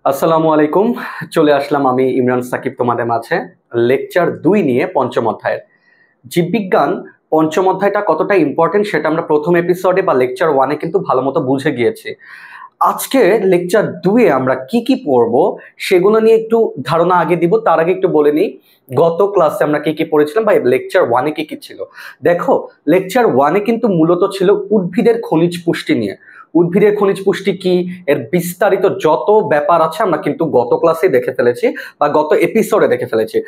আসসালামু আলাইকুম। চলে আসলাম আমি ইমরান সাকিব তোমাদের মাঝে লেকচার 2 নিয়ে পঞ্চম অধ্যায়ের জীববিজ্ঞান। পঞ্চম অধ্যায়টা কতটা ইম্পর্টেন্ট সেটা আমরা প্রথম এপিসোডে বা লেকচার 1-এ কিন্তু ভালো মতো বুঝে গিয়েছি। আজকে লেকচার 2-এ আমরা কি কি পড়বো সেগুলো নিয়ে একটু ধারণা আগে দিব। তার আগে একটু বলে নিই গত ক্লাসে আমরা কি কি পড়েছিলাম বা লেকচার 1-এ কি কি ছিল। দেখো, লেকচার 1-এ কিন্তু মূলত ছিল উদ্ভিদের খনিজ পুষ্টি নিয়ে। উদ্ভিদের খনিজ পুষ্টি কি, এর বিস্তারিত যত ব্যাপার আছে আমরা কিন্তু গত ক্লাসে দেখে ফেলেছি বা গত এপিসোডে দেখে ফেলেছি।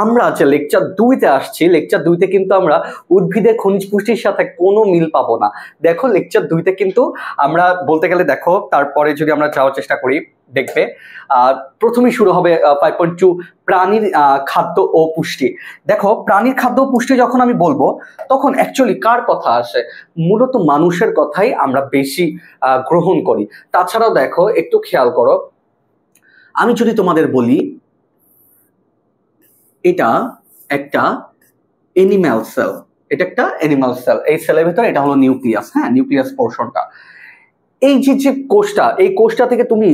আমরা যে লেকচার 2-তে আসছি, লেকচার 2-তে কিন্তু আমরা উদ্ভিদের খনিজ পুষ্টির সাথে কোনো মিল পাবো না। দেখো, লেকচার 2-তে কিন্তু আমরা বলতে গেলে, দেখো তারপরে যদি আমরা যাওয়ার চেষ্টা করি দেখবে প্রথমেই শুরু হবে 5.2 প্রাণীর খাদ্য ও পুষ্টি। দেখো, প্রাণীর খাদ্য ও পুষ্টি যখন আমি বলবো তখন অ্যাকচুয়ালি কার কথা আসে? মূলত মানুষের কথাই আমরা বেশি গ্রহণ করি। তাছাড়াও দেখো, একটু খেয়াল করো, আমি যদি তোমাদের বলি এটা একটা এনিম্যাল সেল, এটা একটা এনিম্যাল সেল, এই সেলের ভিতরে এটা হলো নিউক্লিয়াস। হ্যাঁ, নিউক্লিয়াস পোর্শনটা, এই যে যে কোষটা, এই কোষটা থেকে তুমি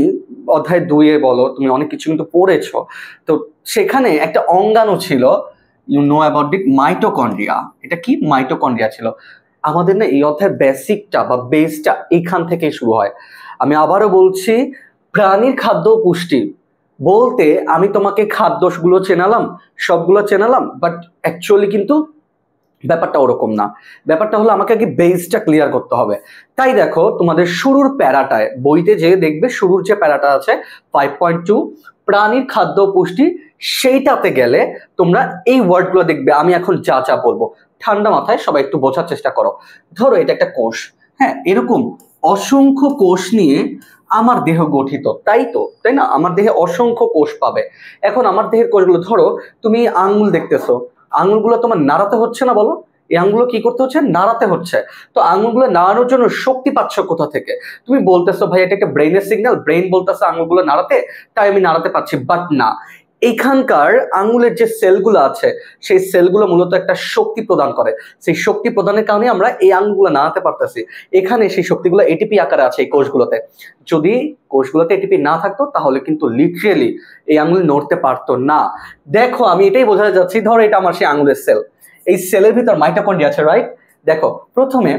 অধ্যায় 2-এ বলো, তুমি অনেক কিছু কিন্তু পড়েছো। তো সেখানে একটা অঙ্গাণু ছিল, you know about it, mitochondria. এটা কি? মাইটোকন্ড্রিয়া ছিল। আমাদের না এই অধ্যায়ের বেসিকটা বা বেসটা এখান থেকেই শুরু হয়। আমি আবারও বলছি, প্রাণীর খাদ্য ও পুষ্টি বলতে আমি তোমাকে খাদ্যগুলো চেনালাম, সবগুলো চেনালাম, বাট অ্যাকচুয়ালি কিন্তু ব্যাপারটা ওরকম না। ব্যাপারটা হলো আমাকে আগে বেসটা ক্লিয়ার করতে হবে। তাই দেখো, তোমাদের শুরুর প্যারাটায় বইতে যে দেখবে, শুরুর যে প্যারাটা আছে 5.2 প্রাণীর খাদ্য পুষ্টি, সেইটাতে গেলে তোমরা এই ওয়ার্ডগুলো দেখবে। আমি এখন যা যা বলবো ঠান্ডা মাথায় সবাই একটু বোঝার চেষ্টা করো। ধরো এটা একটা কোষ, হ্যাঁ, এরকম অসংখ্য কোষ নিয়ে আমার দেহ গঠিত, তাই তো, তাই না? আমার দেহে অসংখ্য কোষ পাবে। এখন আমার দেহের কোষগুলো, ধরো তুমি আঙ্গুল দেখতেছো, আঙুলগুলো তোমার নাড়াতে হচ্ছে না? বলো, এই আঙুলগুলো কি করতে হচ্ছে? নাড়াতে হচ্ছে। তো আঙুলগুলো নাড়ানোর জন্য শক্তি পাচ্ছ কোথা থেকে? তুমি বলতেছো ভাই এটা একটা ব্রেইনের সিগন্যাল, ব্রেইন বলতেছে আঙুলগুলো নাড়াতে, তাই আমি নাড়াতে পারছি। বাট না, এখানকার আঙুলের যে সেলগুলো আছে সেই সেলগুলো মূলত একটা শক্তি প্রদান করে। সেই শক্তি প্রদানের কারণে আমরা এই আঙুলগুলো নাড়াতে পারতেছি। এখানে সেই শক্তিগুলো এটিপি আকারে আছে এই কোষগুলোতে। যদি কোষগুলোতে এটিপি না থাকতো তাহলে কিন্তু লিটারেলি এই আঙুল নড়তে পারতো না। দেখো, আমি এটাই বোঝাতে যাচ্ছি। ধরো এটা আমার সেই আঙুলের সেল, এই সেলের ভিতর মাইটোকন্ড্রিয়া আছে, রাইট? দেখো, প্রথমে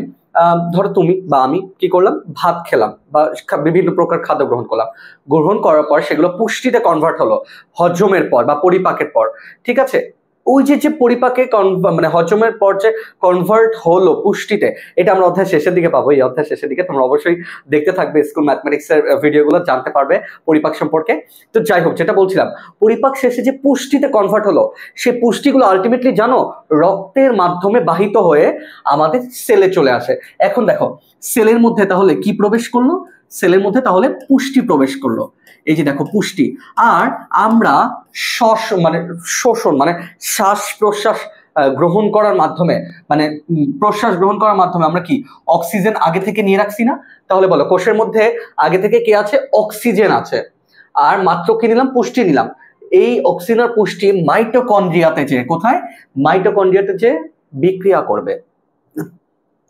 ধরো তুমি বা আমি কি করলাম, ভাত খেলাম বা বিভিন্ন প্রকার খাদ্য গ্রহণ করলাম। গ্রহণ করার পর সেগুলো পুষ্টিতে কনভার্ট হলো হজমের পর বা পরিপাকের পর, ঠিক আছে? ওই যে যে পরিপাকে মানে হজমের পর যে কনভার্ট হলো পুষ্টিতে, এটা আমরা অধ্যায় শেষের দিকে পাবো। এই অধ্যায় শেষের দিকে তোমরা অবশ্যই দেখতে থাকবে স্কুল ম্যাথমেটিক্সের ভিডিওগুলো, জানতে পারবে পরিপাক সম্পর্কে। তো যাই হোক, যেটা বলছিলাম, পরিপাক শেষে যে পুষ্টিতে কনভার্ট হলো, সেই পুষ্টিগুলো আলটিমেটলি জানো রক্তের মাধ্যমে বাহিত হয়ে আমাদের সেলে চলে আসে। এখন দেখো, সেলের মধ্যে তাহলে কি প্রবেশ করলো? সেলের মধ্যে তাহলে পুষ্টি প্রবেশ করলো। এই যে দেখো, পুষ্টি। আর আমরা মানে শোষণ মানে শ্বাস প্রশ্বাস গ্রহণ করার মাধ্যমে, মানে প্রশ্বাস গ্রহণ করার মাধ্যমে আমরা কি অক্সিজেন আগে থেকে নিয়ে রাখছি না? তাহলে বলো, কোষের মধ্যে আগে থেকে কি আছে? অক্সিজেন আছে। আর মাত্র কি নিলাম? পুষ্টি নিলাম। এই অক্সিজেন আর পুষ্টি মাইটোকন্ড্রিয়াতে যে, কোথায়? মাইটোকন্ড্রিয়াতে যে বিক্রিয়া করবে।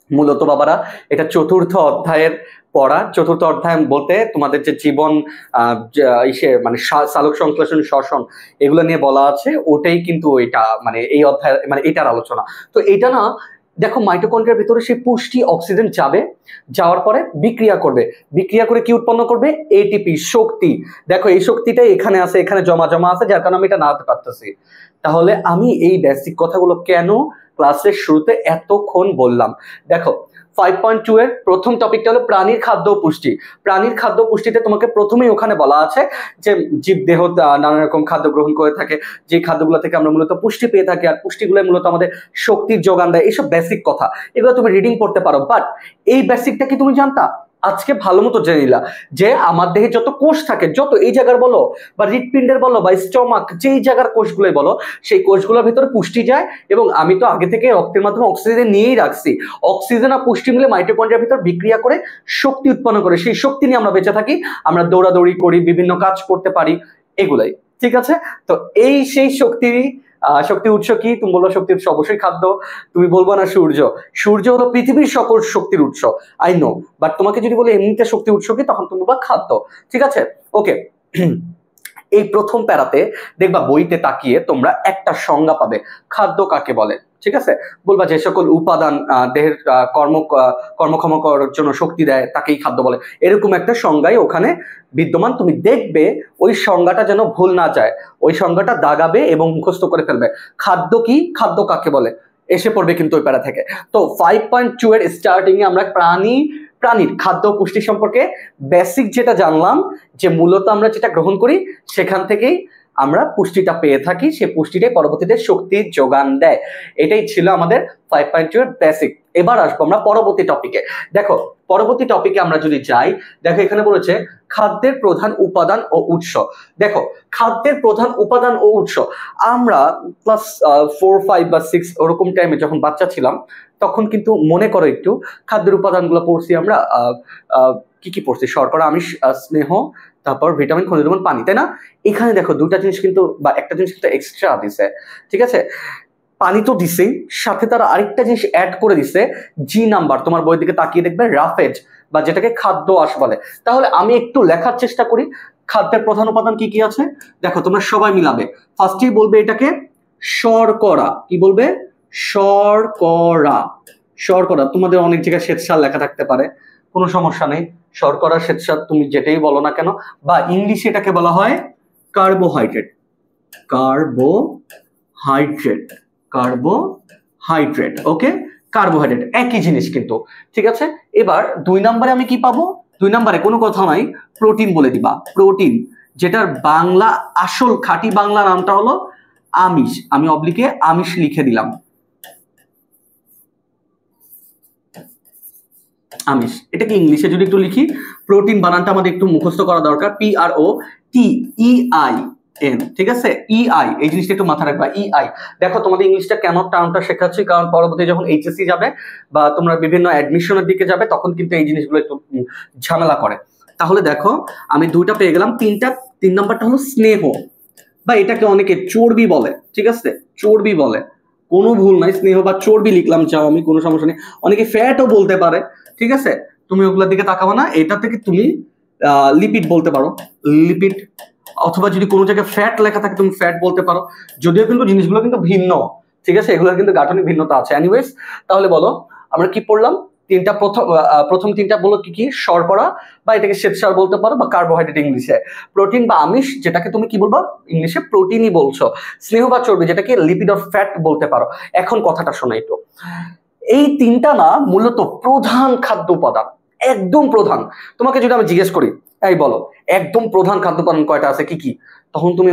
মূলত বাবারা, এটা চতুর্থ অধ্যায়ের পড়া। চতুর্থ অধ্যায় বলতে তোমাদের যে জীবন ইসে মানে সালোক সংশ্লেষণ, শ্বসন, এগুলো নিয়ে বলা আছে, ওটাই কিন্তু এটা মানে এই অধ্যায় মানে এটার আলোচনা। তো এটা না, দেখো মাইটোকন্ড্রিয়ার ভিতরে সেই পুষ্টি অক্সিজেন যাবে, যাওয়ার পরে বিক্রিয়া করবে। বিক্রিয়া করে কি উৎপন্ন করবে? এটিপি, শক্তি। দেখো, এই শক্তিটাই এখানে আছে, এখানে জমা জমা আছে, যার কারণে আমি এটা নাড়াতে পারতেছি। তাহলে আমি এই বেসিক কথাগুলো কেন ক্লাসের শুরুতে এতক্ষণ বললাম? দেখো, 5.2 এর প্রথম টপিকটা হলো প্রাণীর খাদ্য পুষ্টি। প্রাণীর খাদ্য পুষ্টিতে তোমাকে প্রথমেই ওখানে বলা আছে যে জীব দেহ নানা রকম খাদ্য গ্রহণ করে থাকে, যে খাদ্যগুলো থেকে আমরা মূলত পুষ্টি পেয়ে থাকি, আর পুষ্টিগুলো মূলত আমাদের শক্তির যোগান দেয়। এইসব বেসিক কথা, এগুলো তুমি রিডিং করতে পারো। বাট এই বেসিকটা কি তুমি জানতা? আজকে ভালো মতো জেনে নিলা যে আমার দেহে যত কোষ থাকে, যত এই জায়গার বলো বা হৃৎপিণ্ডের বলো বা স্টমাক, যেই জায়গার কোষগুলোই বলো, সেই কোষগুলোর ভিতরে পুষ্টি যায়। এবং আমি তো আগে থেকে রক্তের মাধ্যমে অক্সিজেন নিয়েই রাখছি। অক্সিজেন আর পুষ্টি মিলে মাইটোকন্ড্রিয়ার ভিতর বিক্রিয়া করে শক্তি উৎপন্ন করে। সেই শক্তি নিয়ে আমরা বেঁচে থাকি, আমরা দৌড়াদৌড়ি করি, বিভিন্ন কাজ করতে পারি, এগুলাই। ঠিক আছে? তো এই সেই শক্তি উৎস কি? তুমি বলবো শক্তি উৎস অবশ্যই খাদ্য। তুমি বলবো না সূর্য। সূর্য হলো পৃথিবীর সকল শক্তির উৎস, আই নো। বাট তোমাকে যদি বলে এমনিতে শক্তি উৎস কি, তখন তুমি বলবা খাদ্য। ঠিক আছে? ওকে, এই প্রথম প্যারাতে দেখবা বইতে তাকিয়ে তোমরা একটা সংজ্ঞা পাবে, খাদ্য কাকে বলে। ঠিক আছে, বলবা যে সকল উপাদান দেহের কর্মক্ষম করার জন্য শক্তি দেয় তাকেই খাদ্য বলে, এরকম একটা সংজ্ঞাই ওখানে বিদ্যমান। তুমি দেখবে ওই সংজ্ঞাটা যেন ভুল না যায়, ওই সংজ্ঞাটা দাগাবে এবং মুখস্থ করে ফেলবে। খাদ্য কি, খাদ্য কাকে বলে এসে পড়বে কিন্তু ওই প্যারা থেকে। তো 5.2 এর স্টার্টিং এ আমরা প্রাণীর খাদ্য পুষ্টি সম্পর্কে বেসিক যেটা জানলাম, যে মূলত আমরা যেটা গ্রহণ করি সেখান থেকেই আমরা পুষ্টিটা পেয়ে থাকি, সেই পুষ্টিটাই পরবর্তীতে শক্তির যোগান দেয়। এটাই ছিল আমাদের 5.2 এর বেসিক। এবার আসবো আমরা পরবর্তী টপিকে। দেখো পরবর্তী টপিকে আমরা যদি যাই, দেখো এখানে বলেছে খাদ্যের প্রধান উপাদান ও উৎস। দেখো খাদ্যের প্রধান উপাদান ও উৎস, আমরা ক্লাস 4, 5 বা 6 ওরকম টাইমে যখন বাচ্চা ছিলাম তখন কিন্তু মনে করো একটু খাদ্যের উপাদানগুলো পড়ছি আমরা, কি কি পড়ছি, শর্করা, আমিষ, স্নেহ, তারপর ভিটামিন, খনিজ লবণ, পানি, তাই না? এখানে দেখো দুটা জিনিস কিন্তু বা একটা জিনিস কিন্তু এক্সট্রা দিছে। ঠিক আছে, পানি তো দিছেই, সাথে তারা আরেকটা জিনিস অ্যাড করে দিছে, জি নাম্বার। তোমার বইয়ের দিকে তাকিয়ে দেখবে রাফেজ বা যেটাকে খাদ্য আঁশ বলে। তাহলে আমি একটু লেখার চেষ্টা করি খাদ্যের প্রধান উপাদান কি কি আছে। দেখো তোমরা সবাই মিলাবে, ফার্স্টেই বলবে এটাকে শর্করা। কি বলবে? শর্করা। শর্করা তোমাদের অনেক জায়গায় শ্বেতসার লেখা থাকতে পারে, কোনো সমস্যা নেই, শর্করা, শ্বেতসার তুমি যেটাই বলো না কেন, বা ইংলিশে এটাকে বলা হয় কার্বোহাইড্রেট। কার্বোহাইড্রেট, ওকে, কার্বোহাইড্রেট একই জিনিস কিন্তু। ঠিক আছে, এবার 2 নম্বরে আমি কি পাবো? 2 নম্বরে কোনো কথা নাই, প্রোটিন বলে দিবা। প্রোটিন, যেটার বাংলা আসল খাঁটি বাংলা নামটা হলো আমিষ। আমি অবলিকে আমিষ লিখে দিলাম, আমিষ। এটাকে ইংলিশে যদি একটু লিখি, প্রোটিন বানানটা আমাদের একটু মুখস্থ করা দরকার, PROTEIN। ঠিক আছে, EI, এই জিনিসটা একটু মাথায় রাখবা, EI। দেখো তোমাদের ইংলিশটা কেন টার্মটা শেখাচ্ছি, কারণ পরবর্তী যখন HSC যাবে বা তোমরা বিভিন্ন অ্যাডমিশনের দিকে যাবে তখন কিন্তু এই জিনিসগুলো একটু ঝামেলা করে। তাহলে দেখো আমি 2টা পেয়ে গেলাম। 3 নম্বরটা হলো স্নেহ, বা এটাকে অনেকে চর্বি বলে। ঠিক আছে, চর্বি বলে, কোনো ভুল নাই, স্নেহ বা চর্বি লিখলাম, চাও আমি, কোনো সমস্যা নেই। অনেকে ফ্যাটও বলতে পারে। ঠিক আছে, তুমি ওগুলোর দিকে তাকাবো না, এটা থেকে তুমি লিপিড বলতে পারো, লিপিড, অথবা যদি কোনো জায়গায় ফ্যাট লেখা থাকে তুমি ফ্যাট বলতে পারো, যদিও কিন্তু জিনিসগুলো কিন্তু ভিন্ন। ঠিক আছে, এগুলোর কিন্তু গাঠনিক ভিন্নতা আছে। এনিওয়েজ, তাহলে বলো আমরা কি পড়লাম? প্রথম 3টা বলো কি কি? শর্করা, বা এটাকে শ্বেতসার বলতে পারো, বা কার্বোহাইড্রেট ইংলিশে, প্রোটিন বা আমিষ যেটাকে তুমি কি বলবা? ইংলিশে প্রোটিনই বলছো, স্নেহ বা চর্বি যেটাকে লিপিড অর ফ্যাট বলতে পারো। এখন কথাটা শোনাই তো, এই 3টা না মূলত প্রধান খাদ্য উপাদান, একদম প্রধান। তোমাকে যদি আমি জিজ্ঞেস করি, এই বলো একদম প্রধান খাদ্য উপাদান কয়টা আছে, কি কি, তখন তুমি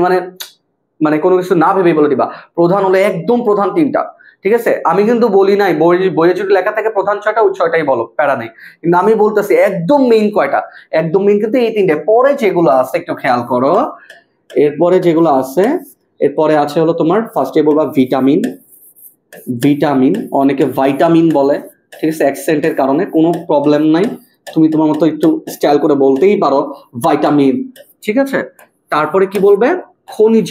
মানে কোনো কিছু না ভেবে বলে দিবা প্রধান হলো একদম প্রধান 3টা। ঠিক আছে, আমি কিন্তু বলি নাই বইয়ে যদি লেখা থাকে প্রধান 6টা, ওই 6টাই বলো, প্যারা নেই, কিন্তু আমি বলতেছি একদম মেইন কয়টা। একদম মেইন কিন্তু এই 3টে। পরে যেগুলো আছে একটু খেয়াল করো, এরপরে যেগুলো আছে, এরপরে আছে হলো তোমার ফার্স্টে বলবা ভিটামিন, অনেকে ভাইটামিন বলে। ঠিক আছে, অ্যাকসেন্টের কারণে কোনো প্রবলেম নাই, তুমি তোমার মতো একটু স্টাইল করে বলতেই পারো ভাইটামিন। ঠিক আছে, তারপরে কি বলবে? খনিজ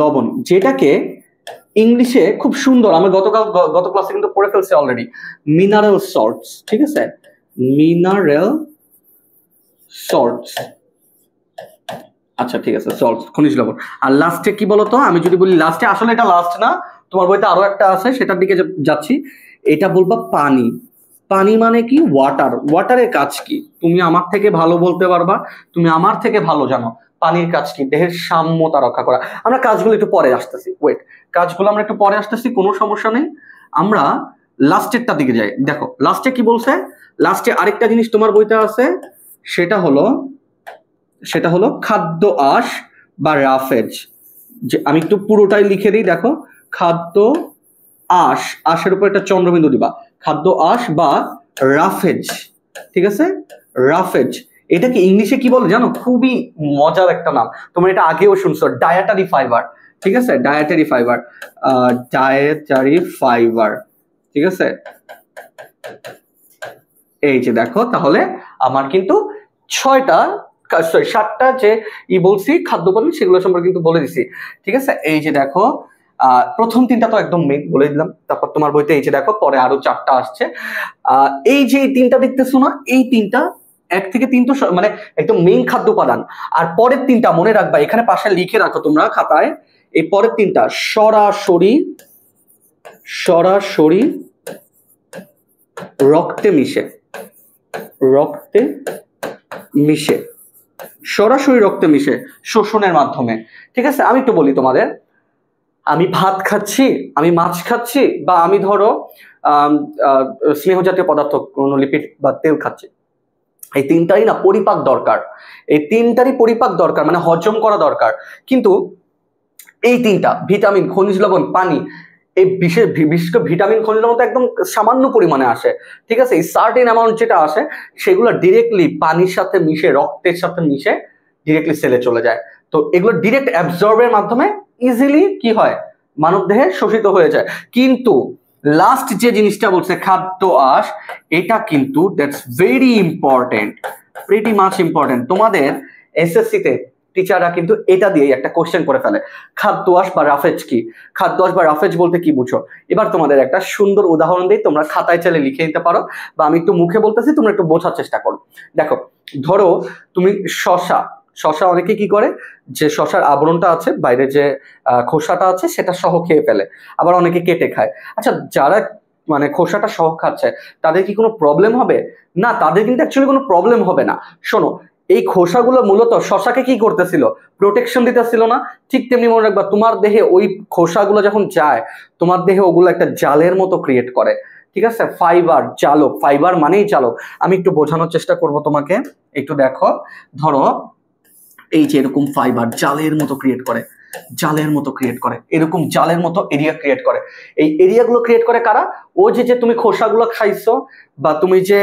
লবণ, যেটাকে ইংলিশে খুব সুন্দর, আমি গত ক্লাসে কিন্তু পড়ে ফেলছি অলরেডি, মিনারেল সল্টস। ঠিক আছে, মিনারেল সল্টস, আচ্ছা ঠিক আছে, সল্ট, খনিজ লবণ। আর লাস্টে কি বলতো? আমি যদি বলি লাস্টে, আসলে এটা লাস্ট না, তোমার বইতে আরো একটা আছে, সেটার দিকে যাচ্ছি। এটা বলবা পানি। পানি মানে কি? ওয়াটার। ওয়াটারের কাজ কি তুমি আমার থেকে ভালো বলতে পারবা, তুমি আমার থেকে ভালো জানো। পানির কাজ কি? দেহের সাম্যতা রক্ষা করা। আমরা কাজগুলো একটু পরে আসতেছি, কাজগুলো আমরা একটু পরে আসতেছি, কোনো সমস্যা নেই। আমরা লাস্টেরটা দিকে যাই। দেখো লাস্টে কি বলছে, লাস্টে আরেকটা জিনিস তোমার বইতে আছে, সেটা হলো খাদ্য আঁশ বা রাফেজ। যে আমি একটু পুরোটাই লিখে দিই, দেখো খাদ্য আঁশ, আঁশের উপর একটা চন্দ্রবিন্দু দিবা, খাদ্য আঁশ বা রাফেজ। ঠিক আছে, রাফেজ। এটাকে ইংলিশে কি বলে জানো? খুবই মজার একটা নাম, তোমরা এটা আগেও শুনছো, ডায়েটারি ফাইবার। ঠিক আছে, ডায়েটারি ফাইবার। ঠিক আছে, এই যে দেখো, তাহলে আমার কিন্তু 7টা যে বলছি খাদ্য উপাদান, সেগুলো সম্পর্কে কিন্তু বলে দিছি। ঠিক আছে, এই যে দেখো প্রথম 3টা তো একদম মেইন বলে দিলাম। তারপর তোমার বইতে এই যে দেখো পরে আরো 4টা আসছে। এই যে 3টা দেখতেছো না, এই 3টা 1 থেকে 3 তো মানে একদম মেইন খাদ্য উপাদান। আর পরের 3টা মনে রাখবা, এখানে পাশে লিখে রাখো তোমরা খাতায়। এই পরের 3টা সরাসরি সরাসরি রক্তে মিশে, রক্তে মিশে, সরাসরি রক্তে মিশে শোষণের মাধ্যমে। ঠিক আছে, আমি একটু বলি তোমাদের, আমি ভাত খাচ্ছি, আমি মাছ খাচ্ছি, বা আমি ধরো স্নেহ জাতীয় পদার্থ কোনো লিপিড বা তেল খাচ্ছি, এই তিনটারই না পরিপাক দরকার, এই তিনটারই পরিপাক দরকার, মানে হজম করা দরকার। কিন্তু এই তিনটা ভিটামিন, খনিজ লবণ, পানি, এই বিশেষ ভিটামিন খনিজ লবণ তো একদম সামান্য পরিমাণে আসে। ঠিক আছে, এই সার্টেন অ্যামাউন্ট যেটা আসে সেগুলো ডিরেক্টলি পানির সাথে মিশে, রক্তের সাথে মিশে ডিরেক্টলি সেলে চলে যায়। তো এগুলো ডিরেক্ট অ্যাবজর্বের মাধ্যমে ইজিলি কি হয়, মানব দেহে শোষিত হয়ে যায়। কিন্তু লাস্ট যে জিনিসটা বলছে খাদ্য আঁশ, এটা কিন্তু that's very important, pretty much important. তোমাদের এসএসসিতে টিচাররা কিন্তু এটা দিয়ে একটা কোশ্চেন করে ফেলে, খাদ্য আঁশ বা রাফেজ কি? খাদ্য আঁশ বা রাফেজ বলতে কি বুঝো? এবার তোমাদের একটা সুন্দর উদাহরণ দিই, তোমরা খাতায় চাইলে লিখে নিতে পারো, বা আমি একটু মুখে বলতেছি, তোমরা একটু বোঝার চেষ্টা করো। দেখো, ধরো তুমি শশা অনেকে কি করে, যে শশার আবরণটা আছে, বাইরে যে খোসাটা আছে সেটা সহ খেয়ে ফেলে, আবার অনেকে কেটে খায়। আচ্ছা, যারা মানে খোসাটা সহ খাচ্ছে তাদের কি কোনো প্রবলেম হবে? না, তাদের কিন্তু অ্যাকচুয়ালি কোনো প্রবলেম হবে না। শোনো, এই খোসাগুলো মূলত শশাকে কি করতেছিল, প্রোটেকশন দিতেছিল না? ঠিক তেমনি মনে রাখবা, তোমার দেহে ওই খোসাগুলো যখন যায়, তোমার দেহে ওগুলো একটা জালের মতো ক্রিয়েট করে। ঠিক আছে, ফাইবার, জালক, ফাইবার মানেই জালক। আমি একটু বোঝানোর চেষ্টা করব তোমাকে, একটু দেখো। ধরো এই যে এরকম ফাইবার জালের মতো ক্রিয়েট করে, জালের মতো ক্রিয়েট করে, এরকম জালের মতো এরিয়া ক্রিয়েট করে। এই এরিয়াগুলো ক্রিয়েট করে কারা? ও যে তুমি খোসাগুলো খাইছো, বা তুমি যে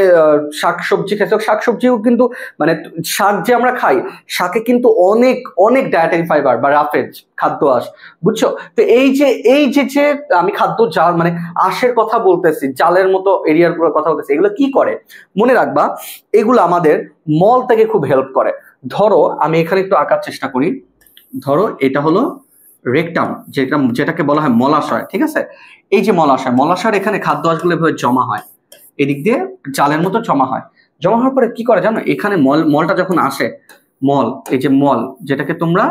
শাকসবজি খাইছো, শাকসবজিও কিন্তু মানে শাক যে আমরা খাই, শাকে কিন্তু অনেক অনেক ডায়েটারি ফাইবার বা রাফেজ, খাদ্য আঁশ, বুঝছো? তো এই যে আমি খাদ্য জাল মানে আঁশের কথা বলতেছি, জালের মতো এরিয়ার কথা বলতেছি, এগুলো কি করে মনে রাখবা, এগুলো আমাদের মল থেকে খুব হেল্প করে। ধরো আমি এখানে একটু আঁকার চেষ্টা করি। ধরো এটা হলো রেকটাম, যেটাকে বলা হয় মলাশয়। ঠিক আছে, এই যে মলাশয়ের এখানে খাদ্য আঁশগুলো এভাবে জমা হয়, এদিক দিয়ে জালের মতো জমা হয়। জমা হওয়ার পরে কি করে জানো, এখানে মলটা যখন আসে, এই যে মল, যেটাকে তোমরা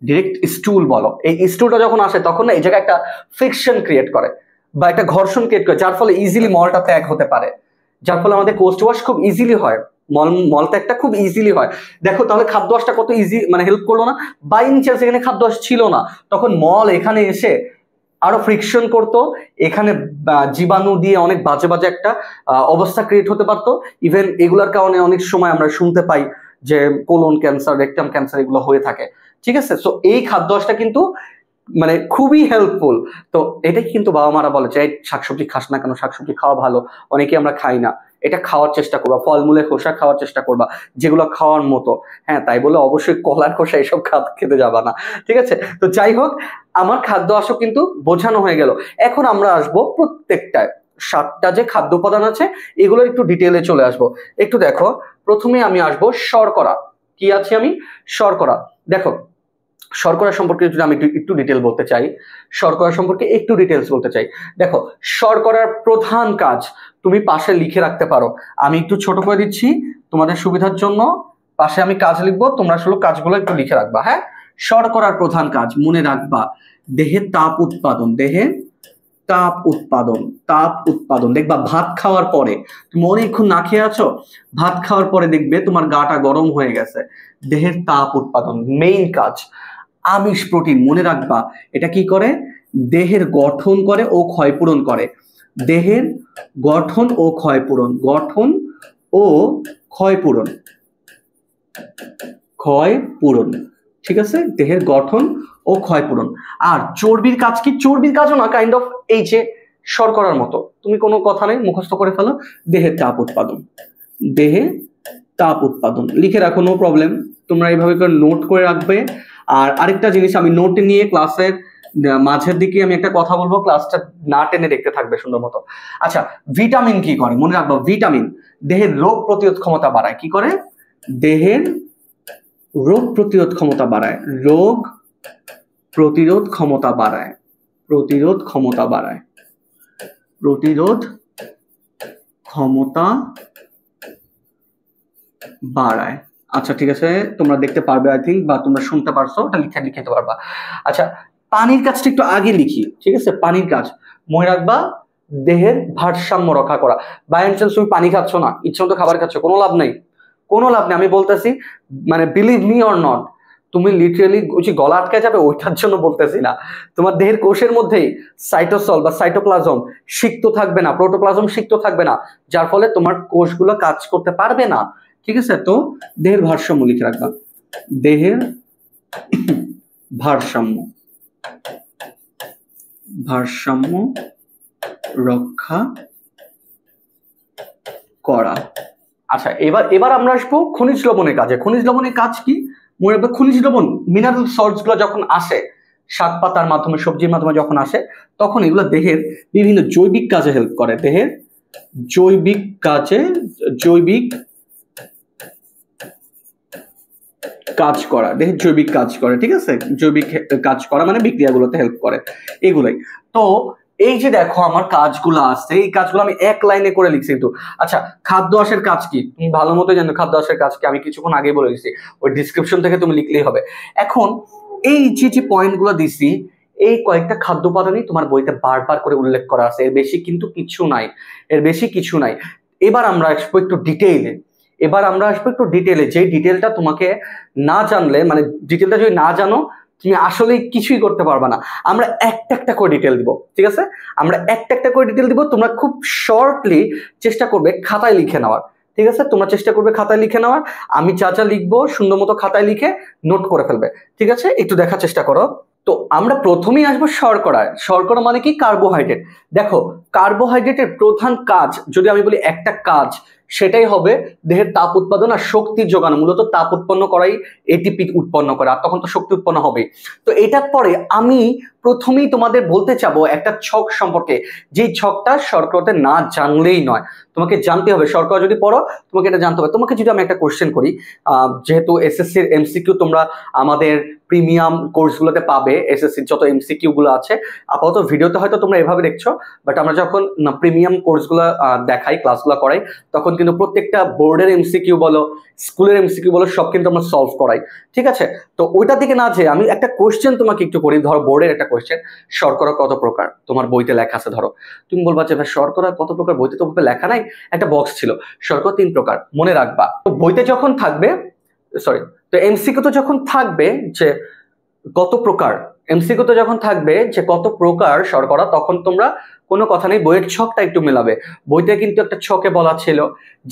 ডিরেক্ট স্টুল বলো, এই স্টুলটা যখন আসে তখন না এই জায়গায় একটা ফ্রিকশন ক্রিয়েট করে বা একটা ঘর্ষণ ক্রিয়েট করে, যার ফলে ইজিলি মলটা ত্যাগ হতে পারে, যার ফলে আমাদের কোস্ট ওয়াশ খুব ইজিলি হয়, মল ত্যাগটা খুব ইজিলি হয়। দেখো তাহলে খাদ্য আঁশটা কত ইজি মানে হেল্প করলো না? বাই চান্স এখানে খাদ্য আঁশ ছিল না, তখন মল এখানে এসে আরো ফ্রিকশন করতো, এখানে জীবাণু দিয়ে অনেক বাজে বাজে একটা অবস্থা ক্রিয়েট হতে পারতো। ইভেন এগুলার কারণে অনেক সময় আমরা শুনতে পাই যে কোলন ক্যান্সার, রেকটাম ক্যান্সার এগুলো হয়ে থাকে। ঠিক আছে, সো এই খাদ্য আঁশটা কিন্তু মানে খুবই হেল্পফুল। তো এটাই কিন্তু বাবা মারা বলে যে শাকসবজি খাস না কেন, শাকসবজি খাওয়া ভালো, অনেকে আমরা খাই না, এটা খাওয়ার চেষ্টা করবা, ফলমূলের খোসা খাওয়ার চেষ্টা করবা, যেগুলো খাওয়ার মতো। হ্যাঁ, তাই বলে অবশ্যই কলার খোসা এসব খেতে যাবা না। ঠিক আছে, তো যাই হোক, আমার খাদ্য আঁশও কিন্তু বোঝানো হয়ে গেল। এখন আমরা আসবো প্রত্যেকটায়, 7টা যে খাদ্য উপাদান আছে এগুলোর একটু ডিটেলে চলে আসবো। একটু দেখো, প্রথমে আমি আসবো শর্করা। কি আছে আমি? শর্করা। দেখো, শর্করা সম্পর্কে যদি আমি একটু ডিটেল বলতে চাই, শর্করা সম্পর্কে একটু ডিটেলস বলতে চাই। দেখো, শর্করার প্রধান কাজ তুমি পাশে লিখে রাখতে পারো, আমি একটু ছোট করে দিচ্ছি তোমাদের সুবিধার জন্য। পাশে আমি কাজ লিখবো, তোমরা আসলে কাজগুলো একটু লিখে রাখবা। হ্যাঁ, শর্করার প্রধান কাজ মনে রাখবা, দেহে তাপ উৎপাদন, দেহে তাপ উৎপাদন, তাপ উৎপাদন। দেখবা ভাত খাওয়ার পরে, তুমি অনেকক্ষণ না খেয়ে আছো, ভাত খাওয়ার পরে দেখবে তোমার গাটা গরম হয়ে গেছে, দেহের তাপ উৎপাদন মেইন কাজ। আমিষ প্রোটিন মনে রাখবা, এটা কি করে? দেহের গঠন করে ও ক্ষয়পূরণ করে, দেহের গঠন ও ক্ষয়পূরণ, গঠন ও ক্ষয়পূরণ, ক্ষয়পূরণ। ঠিক আছে, দেহের গঠন ও ক্ষয়পূরণ। আর চর্বির কাজ কি? চর্বির কাজও না কাইন্ড অফ এই যে শর্করার মতো, তুমি কোনো কথা নেই, মুখস্থ করে ফেলো, দেহের তাপ উৎপাদন, দেহে তাপ উৎপাদন। লিখে রাখো, নো প্রবলেম, তোমরা এইভাবে করে নোট করে রাখবে। আর আরেকটা জিনিস, আমি নোট নিয়ে ক্লাসের মাঝের দিকে আমি একটা কথা বলবো, ক্লাসটা না টেনে দেখতে থাকবে সুন্দর মতো। আচ্ছা, ভিটামিন কি করে মনে রাখবো, ভিটামিন দেহের রোগ প্রতিরোধ ক্ষমতা বাড়ায়। কি করে? দেহের রোগ প্রতিরোধ ক্ষমতা বাড়ায়, রোগ প্রতিরোধ ক্ষমতা বাড়ায়, প্রতিরোধ ক্ষমতা বাড়ায়, প্রতিরোধ ক্ষমতা বাড়ায়। আচ্ছা ঠিক আছে, তোমরা দেখতে পারবে আই থিঙ্ক, বা তোমরা শুনতে পারছো, ওটা লিখতে পারবা। আচ্ছা, পানির কাজটা একটু আগে লিখি, ঠিক আছে? পানির কাজ মনে রাখবা, দেহের ভারসাম্য রক্ষা করা। বাই চান্স তুমি পানি খাচ্ছ না, ইচ্ছে মতো খাবার খাচ্ছ, কোনো লাভ নাই, কোনো লাভ নেই। আমি বলতেছি, মানে বিলিভ মি অর নট, তুমি লিটারেলি গলা আটকে যাবে, ওইটার জন্য বলতেছি না। তোমার দেহের কোষের মধ্যেই সাইটোসল বা সাইটোপ্লাজম সিক্ত থাকবে না, প্রোটোপ্লাজম সিক্ত থাকবে না, যার ফলে তোমার কোষগুলো কাজ করতে পারবে না, ঠিক আছে? তো দেহের ভারসাম্য লিখে রাখবা, দেহের ভারসাম্য, ভারসাম্য রক্ষা করা। আচ্ছা, এবার আমরা আসবো খনিজ লবণের কাজে। খনিজ লবণের কাজ কি মনে রাখবে? খনিজ লবণ মিনারেল সল্টস গুলো যখন আসে শাক পাতার মাধ্যমে, সবজির মাধ্যমে যখন আসে, তখন এগুলো দেহের বিভিন্ন জৈবিক কাজে হেল্প করে। দেহের জৈবিক কাজে, জৈবিক কাজ করা, দেহের জৈবিক কাজ করে, ঠিক আছে? জৈবিক কাজ করা মানে বিক্রিয়াগুলোতে হেল্প করে, এগুলোই। তো এই যে দেখো আমার কাজগুলো আছে, এই কাজগুলো আমি এক লাইনে করে লিখছি কিন্তু। আচ্ছা, খাদ্য আঁশের কাজ কি? তুমি ভালো মতো জানো খাদ্য আঁশের কাজ কি, আমি কিছুক্ষণ আগে বলে দিচ্ছি, ওই ডিসক্রিপশন থেকে তুমি লিখলেই হবে। এখন এই যে পয়েন্টগুলো দিছি, এই কয়েকটা খাদ্য উপাদানই তোমার বইতে বারবার করে উল্লেখ করা আছে, এর বেশি কিন্তু কিছু নাই, এর বেশি কিছু নাই। এবার আমরা আসবো একটু ডিটেইলে, যে ডিটেলটা তোমাকে না জানলে, মানে ডিটেলটা যদি না জানো, তুমি আসলে কিছুই করতে পারবে না। আমরা একটা করে ডিটেল দিব, ঠিক আছে? আমরা একটা করে ডিটেল দিব, তোমরা খুব শর্টলি চেষ্টা করবে খাতায় লিখে নেওয়ার, ঠিক আছে? তোমরা চেষ্টা করবে খাতায় লিখে নেওয়ার, আমি যা লিখবো সুন্দর মতো খাতায় লিখে নোট করে ফেলবে, ঠিক আছে? একটু দেখার চেষ্টা করো। তো আমরা প্রথমেই আসবো শর্করায়। শর্করা মানে কি? কার্বোহাইড্রেট। দেখো, কার্বোহাইড্রেটের প্রধান কাজ যদি আমি বলি একটা কাজ, সেটাই হবে দেহের তাপ উৎপাদন আর শক্তির যোগানো। মূলত তাপ উৎপন্ন করাই এটিপি উৎপন্ন করে, আর তখন তো শক্তি উৎপন্ন হবে। তো এটার পরে আমি প্রথমেই তোমাদের বলতে চাবো একটা ছক সম্পর্কে, যে ছকটা শর্করাতে না জানলেই নয়, তোমাকে জানতে হবে। শর্করা যদি পড়ো, তোমাকে এটা জানতে হবে। তোমাকে যদি আমি একটা কোশ্চেন করি, যেহেতু এসএসসির এমসিকিউ তোমরা আমাদের প্রিমিয়াম কোর্সগুলোতে পাবে, এসএসসির যত এমসিকিউ গুলো আছে, আপাতত ভিডিওতে হয়তো তোমরা এভাবে দেখছো, বাট আমরা যখন প্রিমিয়াম কোর্সগুলো দেখাই, ক্লাসগুলো করাই, তখন কিন্তু প্রত্যেকটা বোর্ডের এমসিকিউ বলো, স্কুলের এমসিকিউ বলো, সব কিন্তু আমরা সলভ করাই, ঠিক আছে? তো ওইটা দিকে না যে আমি একটা কোশ্চেন তোমাকে একটু করি, ধরো বোর্ডের একটা কোশ্চেন, শর্করা কত প্রকার? তোমার বইতে লেখা আছে, ধরো তুমি বলবা যে ভাই শর্করা কত প্রকার, বইতে তো লেখা নাই, একটা বক্স ছিল, শর্করা 3 প্রকার, মনে রাখবা। তো বইতে যখন থাকবে, সরি, তো এমসিকিউ তো যখন থাকবে যে কত প্রকার, এমসিকিউ তো যখন থাকবে যে কত প্রকার শর্করা, তখন তোমরা কোনো কথা নেই, বইয়ের ছকটা একটু মেলাবে। বইতে কিন্তু একটা ছকে বলা ছিল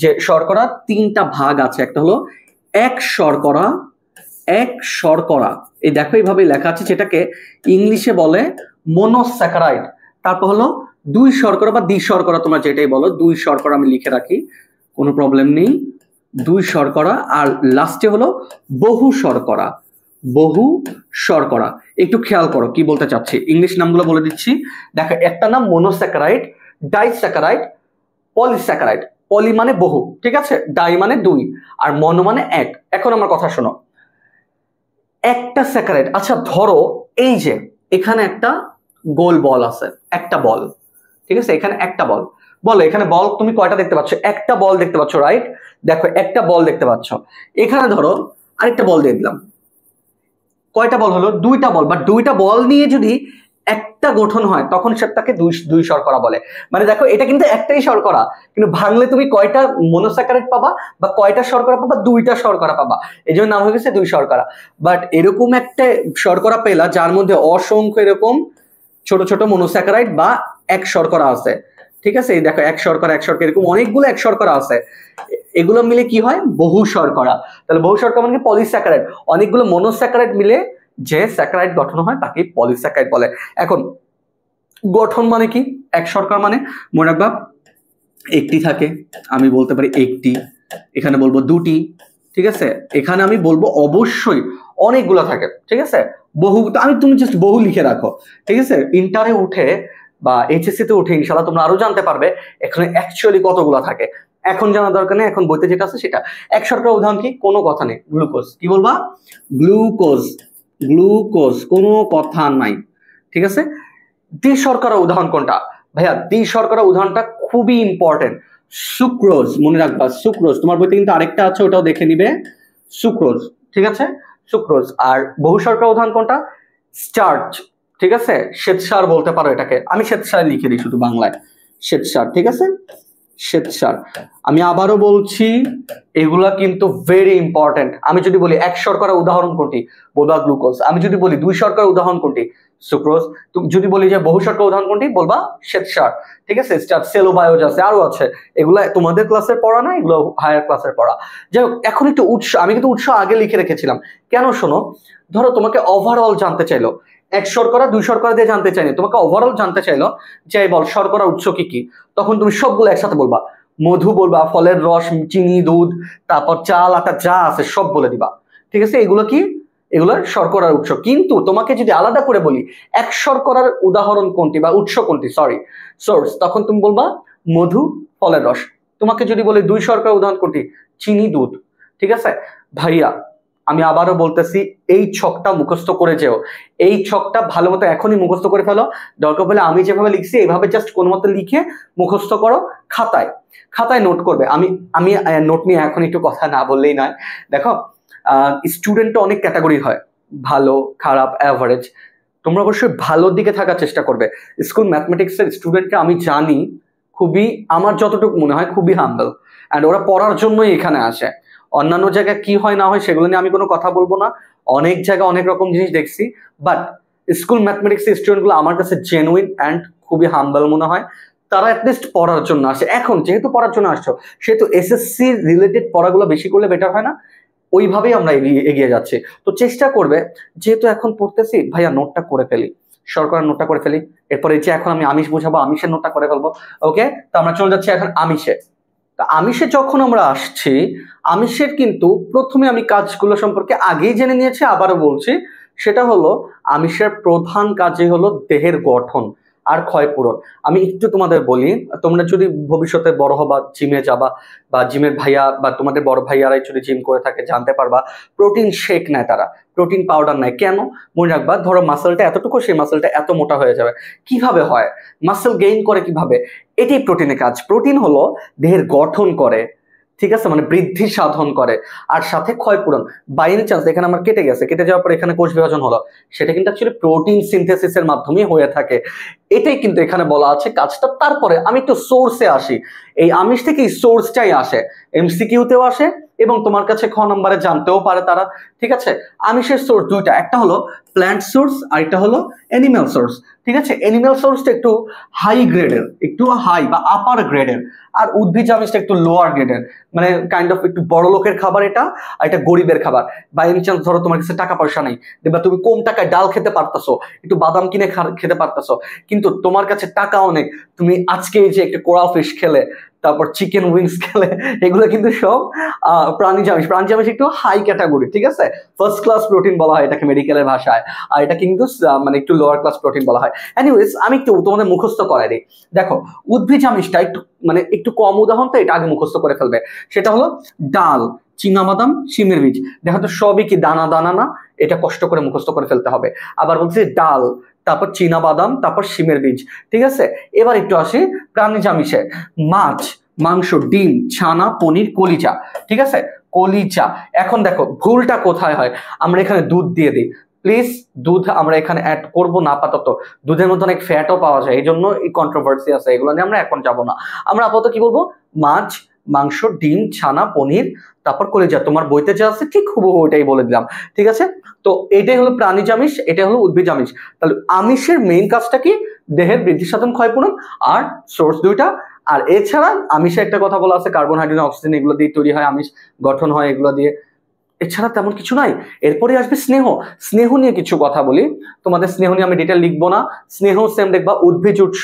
যে শর্করা 3টা ভাগ আছে, একটা হলো এক শর্করা, এই দেখো এইভাবে লেখা আছে, যেটাকে ইংলিশে বলে মনোস্যাকারাইড। তারপর হলো 2 শর্করা বা দ্বিশর্করা, তোমরা যেটাই বলো, 2 শর্করা আমি লিখে রাখি, কোনো প্রবলেম নেই, 2 শর্করা। আর লাস্টে হলো বহু শর্করা, বহু শর্করা। একটু খেয়াল করো কি বলতে চাচ্ছি, ইংলিশ নামগুলো বলে দিচ্ছি। দেখো, একটা নাম মনোস্যাকারাইড, ডাইস্যাকারাইড, পলিস্যাকারাইড। পলি মানে বহু, ঠিক আছে? ডাই মানে 2, আর মনো মানে 1। এখন আমার কথা শোনো, একটা স্যাকারাইড, আচ্ছা ধরো এই যে এখানে একটা গোল বল আছে, একটা বল, ঠিক আছে? এখানে একটা বল, বলো এখানে বল তুমি কয়টা দেখতে পাচ্ছ? একটা বল দেখতে পাচ্ছ, রাইট? দেখো একটা বল দেখতে পাচ্ছ, এখানে ধরো আরেকটা বল দিয়ে দিলাম, কয়টা বল হলো? 2টা বল। বা 2টা বল নিয়ে যদি একটা গঠন হয়, তখন সেটাকে দুই শর্করা বলে। মানে দেখো, এটা কিন্তু একটাই শর্করা, কিন্তু ভাঙলে তুমি কয়টা মনোস্যাকারাইড পাবা বা কয়টা শর্করা পাবা? 2টা শর্করা পাবা, এই জন্য নাম হয়ে গেছে 2 শর্করা। বাট এরকম একটা শর্করা পেলা যার মধ্যে অসংখ্য এরকম ছোট ছোট মনোস্যাকারাইড বা এক শর্করা আছে, ঠিক আছে? এই দেখো এক শর্করা এরকম অনেকগুলো এক শর্করা আছে, এগুলো মিলে কি হয়? বহু শর্করা। তাহলে বহু শর্করা মানে পলিস্যাকারাইড, অনেকগুলো মনোস্যাকারাইড মিলে যে স্যাকারাইড গঠন হয় তাকে পলিস্যাকারাইড বলে। এখন গঠন মানে কি? এক শর্করা মানে মনে রাখবা একটি থাকে, আমি বলতে পারি একটি, এখানে বলবো 2টি, ঠিক আছে? এখানে আমি বলবো অবশ্যই অনেকগুলো থাকে, ঠিক আছে? বহু, তুমি জাস্ট বহু লিখে রাখো, ঠিক আছে? ইন্টারে উঠে বা এইচএসসি তে উঠে ইনশাআল্লাহ তোমরা আরো জানতে পারবে এখানে অ্যাকচুয়ালি কতগুলো থাকে। এখন জানা দরকার নেই, এখন বইতে যেটা আছে সেটা। এক শর্করা উদাহরণ কি? কোনো কথা নেই, গ্লুকোজ। কি বলবা? গ্লুকোজ, কোনো কথা নাই, ঠিক আছে? দ্বিশর্করা উদাহরণ কোনটা? ভাইয়া দ্বিশর্করা উদাহরণটা খুবই ইম্পর্টেন্ট, সুক্রোজ, মনে রাখবা সুক্রোজ। তোমার বইতে কিন্তু আরেকটা আছে, ওটাও দেখে নিবে, সুক্রোজ, ঠিক আছে, সুক্রোজ। আর বহু শর্করা উদাহরণ কোনটা? স্টার্চ, ঠিক আছে, শ্বেতসার বলতে পারো এটাকে, আমি শ্বেতসার লিখে দিই শুধু বাংলায়, শ্বেতসার, ঠিক আছে, শ্বেতসার। আমি আবারও বলছি, এগুলা কিন্তু ভেরি ইম্পর্টেন্ট। আমি যদি বলি 1 শর্করা উদাহরণ কোনটি, বলবা গ্লুকোজ। আমি যদি বলি 2 শর্করা উদাহরণ কোনটি, সুক্রোজ। তুমি যদি বলি যে বহু শর্করা উদাহরণ কোনটি, বলবা শ্বেতসার, ঠিক আছে, স্টার্চ, সেলোবায়োজ আছে, আরো আছে, এগুলা তোমাদের ক্লাসের পড়া না, এগুলো হায়ার ক্লাসের পড়া। যাই হোক, এখন একটু উৎস, আমি কিন্তু উৎস আগে লিখে রেখেছিলাম কেন শোনো, ধরো তোমাকে ওভারঅল জানতে চাইলো, 1 শর্করা 2 শর্করা দিয়ে জানতে চাইনি, তোমাকে ওভারঅল জানতে চাইলো যে বল শর্করা উৎস কি কি, তখন তুমি সবগুলো একসাথে বলবা, মধু বলবা, ফলের রস, চিনি, দুধ, তারপর চাল, আটা, যা আছে সব বলে দিবা, ঠিক আছে, এগুলো কি, এগুলো শর্করার উৎস। কিন্তু তোমাকে যদি আলাদা করে বলি 1 শর্করার উদাহরণ কোনটি বা উৎস কোনটি, সরি, সোর্স, তখন তুমি বলবা মধু, ফলের রস। তোমাকে যদি বলি 2 শর্করার উদাহরণ কোনটি, চিনি, দুধ, ঠিক আছে ভাইয়া। আমি আবারও বলতেছি, এই ছকটা মুখস্থ করে যেও, এই ছকটা ভালো মতো এখনই মুখস্থ করে ফেলো, দরকার পড়লে আমি যেভাবে লিখছি এইভাবে জাস্ট কোনো মতো লিখে মুখস্থ করো, খাতায় খাতায় নোট করবে। আমি আমি নোট নিয়ে এখন একটু কথা না বললেই নয়। দেখো, স্টুডেন্ট তো অনেক ক্যাটাগরি হয়, ভালো, খারাপ, অ্যাভারেজ। তোমরা অবশ্যই ভালোর দিকে থাকার চেষ্টা করবে। স্কুল ম্যাথমেটিক্সের স্টুডেন্টকে আমি জানি খুবই, আমার যতটুকু মনে হয় খুবই হাম্বল, অ্যান্ড ওরা পড়ার জন্যই এখানে আসে। অন্যান্য জায়গায় কি হয় না হয় সেগুলো নিয়ে আমি কোনো কথা বলবো না, অনেক জায়গায় অনেক রকম জিনিস দেখছি, বাট স্কুল ম্যাথমেটিক্সের স্টুডেন্টগুলো আমার কাছে জেনুইন অ্যান্ড খুবই হাম্বল মনে হয়। তারা অ্যাটলিস্ট পড়ার জন্য আসে। এখন যেহেতু পড়ার জন্য আসছো, সেহেতু এসএসসি রিলেটেড পড়াগুলো বেশি করলে বেটার হয় না? ওইভাবেই আমরা এগিয়ে যাচ্ছি। তো চেষ্টা করবে, যেহেতু এখন পড়তেছি ভাইয়া নোটটা করে ফেলি, শর্করার নোটটা করে ফেলি, এরপরে যে এখন আমি আমিষ বুঝাবো, আমিষের নোটটা করে ফেলবো। ওকে, তো আমরা চলে যাচ্ছি এখন আমিষে। তা আমিষে যখন আমরা আসছি, আমিষের কিন্তু প্রথমে আমি কাজগুলো সম্পর্কে আগেই জেনে নিয়েছি, আবারও বলছি, সেটা হলো আমিষের প্রধান কাজই হলো দেহের গঠন আর ক্ষয়পূরণ। আমি একটু তোমাদের বলি, তোমরা যদি ভবিষ্যতে বড় হবা, জিমে যাবা, বা জিমের ভাইয়া বা তোমাদের বড় ভাইয়ারাই যদি জিম করে থাকে জানতে পারবা, প্রোটিন শেক নেয় তারা, প্রোটিন পাউডার নেয়। কেন? মনে রাখবা, ধরো মাসেলটা এতটুকু, সেই মাসেলটা এত মোটা হয়ে যাবে। কিভাবে হয়? মাসেল গেইন করে কিভাবে? এটাই প্রোটিনের কাজ। প্রোটিন হলো দেহের গঠন করে, ঠিক আছে, মানে বৃদ্ধি সাধন করে, আর সাথে ক্ষয়পূরণ। বাই এনি চান্স এখানে আমার কেটে গেছে, কেটে যাওয়ার পর এখানে কোষ বিভাজন হলো, সেটা কিন্তু অ্যাকচুয়ালি প্রোটিন সিনথেসিসের মাধ্যমে হয়ে থাকে। এটাই কিন্তু এখানে বলা আছে কাজটা। তারপরে আমি একটু সোর্সে আসি, এই আমিষ থেকে এই সোর্সটাই আসে, এমসিকিউতেও আসে এবং তোমার কাছে খ নম্বরে জানতেও পারে তারা, ঠিক আছে। আমিষের সোর্স দুইটা, একটা হলো প্ল্যান্ট সোর্স আর একটা হলো অ্যানিম্যাল সোর্স, ঠিক আছে। অ্যানিম্যাল সোর্সটা একটু হাই গ্রেডের, একটু হাই বা আপার গ্রেডের, আর উদ্ভিজ আমিষটা একটু লোয়ার গ্রেডের, মানে কাইন্ড অফ একটু বড় লোকের খাবার এটা, আর এটা গরিবের খাবার। বাই এনি চান্স ধরো তোমার কাছে টাকা পয়সা নেই, দেখবা তুমি কম টাকায় ডাল খেতে পারতেছো, একটু বাদাম কিনে খেতে পারতেছো, কিন্তু তোমার কাছে টাকা অনেক, তুমি আজকে এই যে একটা কোরাল ফিশ খেলে, তারপর চিকেন উইংস খেলে, এগুলো কিন্তু সব প্রাণীজ আমিষ। প্রাণীজ আমিষ একটু হাই ক্যাটাগরি, ঠিক আছে, ফার্স্ট ক্লাস প্রোটিন বলা হয় এটাকে মেডিকেলের ভাষায়, আর এটা কিন্তু মানে একটু লোয়ার ক্লাস প্রোটিন বলা হয়। এনিওয়েজ, আমি একটু তোমাদের মুখস্থ করাই দিই। দেখো, উদ্ভিজ আমিষটা একটু মানে একটু কম উদাহরণ, তো এটা আগে মুখস্থ করে ফেলবে। সেটা হলো ডাল, চীনাবাদাম, শিমের বীজ। দেখো তো সবই কি দানা দানা না? এটা কষ্ট করে মুখস্থ করে ফেলতে হবে। আবার বলছি ডাল, তারপর চীনাবাদাম, তারপর শিমের বীজ, ঠিক আছে। এবার একটু আসি প্রাণীজ আমিষে। মাছ, মাংস, ডিম, ছানা, পনির, কলিজা, ঠিক আছে, কলিজা। এখন দেখো ভুলটা কোথায় হয়, আমরা এখানে দুধ দিয়ে দিই। প্লিজ, দুধ আমরা এখানে অ্যাড করব না আপাতত। দুধের মধ্যে অনেক ফ্যাটও পাওয়া যায়, এই জন্য এই কন্ট্রোভার্সি আছে, এগুলো নিয়ে আমরা এখন যাব না। আমরা আপাতত কি বলবো? মাছ, মাংস, ডিম, ছানা, পনির, তারপর কলিজা। তোমার বইতে যা আছে ঠিক হুবহু ওইটাই বলে দিলাম, ঠিক আছে। তো এটাই হলো প্রাণীজ আমিষ, এটা হলো উদ্ভিজ আমিষ। তাহলে আমিষের মেইন কাজটা কি? দেহের বৃদ্ধি সাধন, ক্ষয়পূরণ, আর সোর্স দুইটা। আর এছাড়া আমিষে একটা কথা বলা আছে, কার্বন, হাইড্রোজেন, অক্সিজেন, এগুলো দিয়ে তৈরি হয় আমিষ, গঠন হয় এগুলো দিয়ে। এছাড়া তেমন কিছু নাই। এরপরে আসবে স্নেহ। স্নেহ নিয়ে কিছু কথা বলি তোমাদের, স্নেহ নিয়ে আমি ডিটেল লিখবো না। স্নেহ সেম দেখবা উদ্ভিজ উৎস,